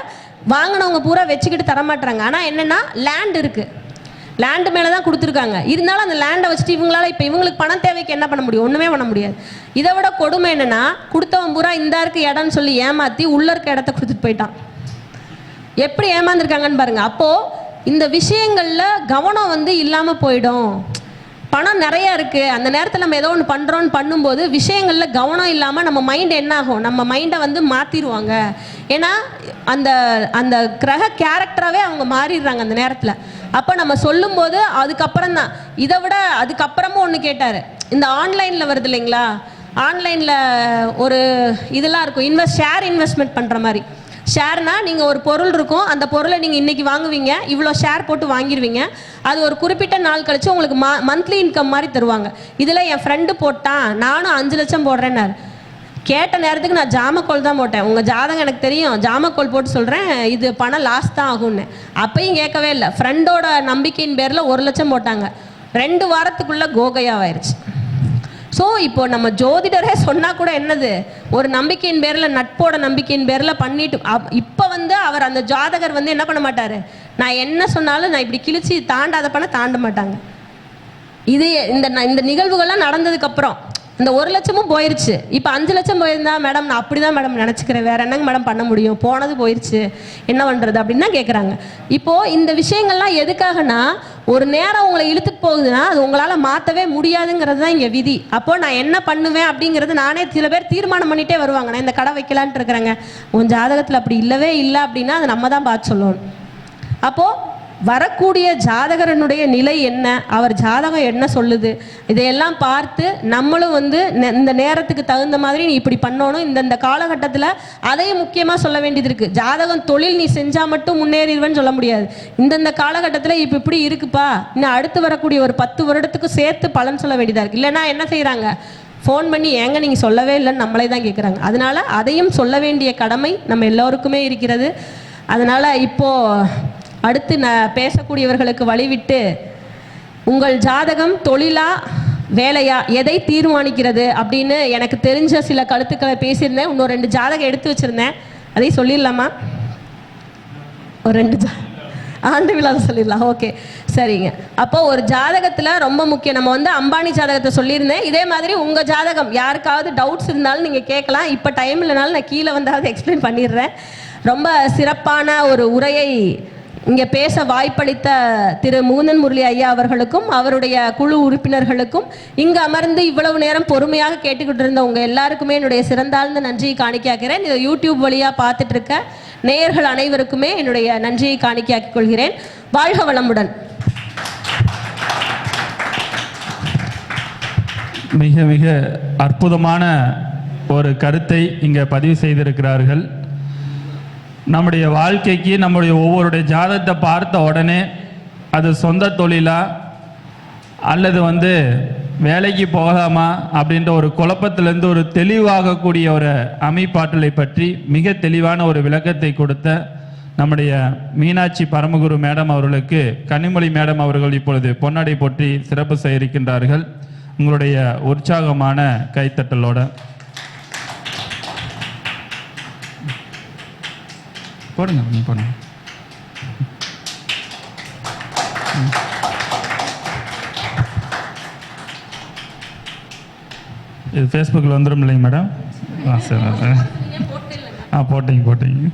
வாங்கினவங்க பூரா வச்சுக்கிட்டு தரமாட்டுறாங்க. ஆனால் என்னென்னா லேண்ட் இருக்குது, லேண்டு மேலே தான் கொடுத்துருக்காங்க. இருந்தாலும் அந்த லேண்டை வச்சுட்டு இவங்களால இப்போ இவங்களுக்கு பணம் தேவைக்கு என்ன பண்ண முடியும், ஒன்றுமே பண்ண முடியாது. இதை விட கொடுமை என்னென்னா, கொடுத்தவன் பூரா இந்த இருக்கு இடம்னு சொல்லி ஏமாற்றி உள்ள இருக்க இடத்த கொடுத்துட்டு போயிட்டான். எப்படி ஏமாந்துருக்காங்கன்னு பாருங்கள். அப்போது இந்த விஷயங்களில் கவனம் வந்து இல்லாமல் போயிடும். பணம் நிறைய இருக்கு, அந்த நேரத்தில் நம்ம ஏதோ ஒன்று பண்றோம்னு பண்ணும்போது விஷயங்கள்ல கவனம் இல்லாம நம்ம மைண்ட் என்ன ஆகும், நம்ம மைண்டை வந்து மாத்திடுவாங்க. ஏன்னா அந்த அந்த கிரக கேரக்டராகவே அவங்க மாறிடுறாங்க அந்த நேரத்தில். அப்போ நம்ம சொல்லும்போது அதுக்கப்புறம் தான் இதை விட அதுக்கப்புறமும் ஒன்று கேட்டார். இந்த ஆன்லைனில் வருது இல்லைங்களா, ஆன்லைனில் ஒரு இதெல்லாம் இருக்கும், ஷேர் இன்வெஸ்ட்மெண்ட் பண்ணுற மாதிரி. ஷேர்னா நீங்கள் ஒரு பொருள் இருக்கும், அந்த பொருளை நீங்கள் இன்றைக்கி வாங்குவீங்க, இவ்வளோ ஷேர் போட்டு வாங்கிடுவீங்க, அது ஒரு குறிப்பிட்ட நாள் கழித்து உங்களுக்கு மந்த்லி இன்கம் மாதிரி தருவாங்க. இதில் என் ஃப்ரெண்டு போட்டான், நானும் 5 லட்சம் போடுறேன்னாரு. கேட்ட நேரத்துக்கு நான் ஜாமக்கோல் தான் போட்டேன், உங்கள் ஜாதகம் எனக்கு தெரியும், ஜாமக்கோல் போட்டு சொல்கிறேன், இது பணம் லாஸ் தான் ஆகும்னு. அப்பையும் கேட்கவே இல்லை. ஃப்ரெண்டோட நம்பிக்கையின் பேரில் 1 லட்சம் போட்டாங்க, 2 வாரத்துக்குள்ளே கோகையாவாயிருச்சு. ஸோ இப்போ நம்ம ஜோதிடரே சொன்னால் கூட என்னது, ஒரு நம்பிக்கையின் பேரில், நட்போட நம்பிக்கையின் பேரில் பண்ணிட்டு இப்போ வந்து அவர் அந்த ஜாதகர் வந்து என்ன பண்ண மாட்டார், நான் என்ன சொன்னாலும் நான் இப்படி கிழிச்சு தாண்டாத பண்ண தாண்ட மாட்டாங்க. இது இந்த நிகழ்வுகள்லாம் நடந்ததுக்கப்புறம் இந்த 1 லட்சமும் போயிருச்சு. இப்போ 5 லட்சம் போயிருந்தா, மேடம் நான் அப்படி தான் மேடம் நினச்சிக்கிறேன், வேற என்னங்க மேடம் பண்ண முடியும், போனது போயிருச்சு என்ன பண்ணுறது அப்படின்னு தான் கேட்குறாங்க. இப்போது இந்த விஷயங்கள்லாம் எதுக்காகனா, ஒரு நேரம் உங்களை இழுத்துட்டு போகுதுன்னா அது உங்களால் மாற்றவே முடியாதுங்கிறது தான் இங்கே விதி. அப்போது நான் என்ன பண்ணுவேன் அப்படிங்கிறது நானே சில பேர் தீர்மானம் பண்ணிகிட்டே வருவாங்க. நான் இந்த கடை வைக்கலான்ட்டு இருக்கிறேங்க, உன் ஜாதகத்தில் அப்படி இல்லவே இல்லை அப்படின்னா அதை நம்ம தான் பார்த்து சொல்லணும். அப்போது வரக்கூடிய ஜாதகரனுடைய நிலை என்ன, அவர் ஜாதகம் என்ன சொல்லுது, இதையெல்லாம் பார்த்து நம்மளும் வந்து இந்த நேரத்துக்கு தகுந்த மாதிரி நீ இப்படி பண்ணணும். இந்த காலகட்டத்தில் அதையும் முக்கியமாக சொல்ல வேண்டியது இருக்குது. ஜாதகம் தொழில் நீ செஞ்சால் மட்டும் முன்னேறிடுவேன்னு சொல்ல முடியாது. இந்த காலகட்டத்தில் இப்போ இப்படி இருக்குப்பா, இன்னும் அடுத்து வரக்கூடிய ஒரு 10 வருடத்துக்கு சேர்த்து பலன் சொல்ல வேண்டியதாக இருக்குது. இல்லைன்னா என்ன செய்கிறாங்க, ஃபோன் பண்ணி ஏங்க நீங்கள் சொல்லவே இல்லைன்னு நம்மளே தான் கேட்குறாங்க. அதனால் அதையும் சொல்ல வேண்டிய கடமை நம்ம எல்லோருக்குமே இருக்கிறது. அதனால் இப்போது அடுத்து நான் பேசக்கூடியவர்களுக்கு வழிவிட்டு, உங்கள் ஜாதகம் தொழிலா வேலையா எதை தீர்மானிக்கிறது அப்படின்னு எனக்கு தெரிஞ்ச சில கருத்துக்களை பேசியிருந்தேன். இன்னும் 2 ஜாதகம் எடுத்து வச்சுருந்தேன், அதையும் சொல்லிடலாமா? ஒரு 2 ஆண்டு விழா சொல்லிடலாம். ஓகே சரிங்க. அப்போ ஒரு ஜாதகத்தில் ரொம்ப முக்கியம், நம்ம வந்து அம்பானி ஜாதகத்தை சொல்லியிருந்தேன். இதே மாதிரி உங்கள் ஜாதகம் யாருக்காவது டவுட்ஸ் இருந்தாலும் நீங்கள் கேட்கலாம். இப்போ டைம் இல்லைனாலும் நான் கீழே வந்தாவது எக்ஸ்பிளைன் பண்ணிடுறேன். ரொம்ப சிறப்பான ஒரு உரையை இங்கே பேச வாய்ப்பளித்த திரு முகுந்தன் முரளி ஐயா அவர்களுக்கும் அவருடைய குழு உறுப்பினர்களுக்கும் இங்கு அமர்ந்து இவ்வளவு நேரம் பொறுமையாக கேட்டுக்கிட்டு இருந்த உங்கள் எல்லாருக்குமே என்னுடைய சிறந்தாழ்ந்த நன்றியை காணிக்கையாக்கிறேன். இதை யூடியூப் வழியாக பார்த்துட்டு இருக்க நேயர்கள் அனைவருக்குமே என்னுடைய நன்றியை காணிக்கையாக்கிக் கொள்கிறேன். வாழ்க வளமுடன். மிக மிக அற்புதமான ஒரு கருத்தை இங்கே பதிவு செய்திருக்கிறார்கள். நம்முடைய வாழ்க்கைக்கு நம்முடைய ஒவ்வொருடைய ஜாதகத்தை பார்த்த உடனே அது சொந்த தொழிலா அல்லது வந்து வேலைக்கு போகலாமா அப்படின்ற ஒரு குழப்பத்திலேருந்து ஒரு தெளிவாகக்கூடிய ஒரு அமைப்பாற்றலை பற்றி மிக தெளிவான ஒரு விளக்கத்தை கொடுத்த நம்முடைய மீனாட்சி பரமகுரு மேடம் அவர்களுக்கு கனிமொழி மேடம் அவர்கள் இப்பொழுது பொன்னாடை போற்றி சிறப்பு செய்ய இருக்கின்றார்கள். உங்களுடைய உற்சாகமான கைத்தட்டலோட போடுங்க, போடுங்க. இது ஃபேஸ்புக்கில் வந்துடும் இல்லைங்க மேடம்? சரி, போட்டீங்க.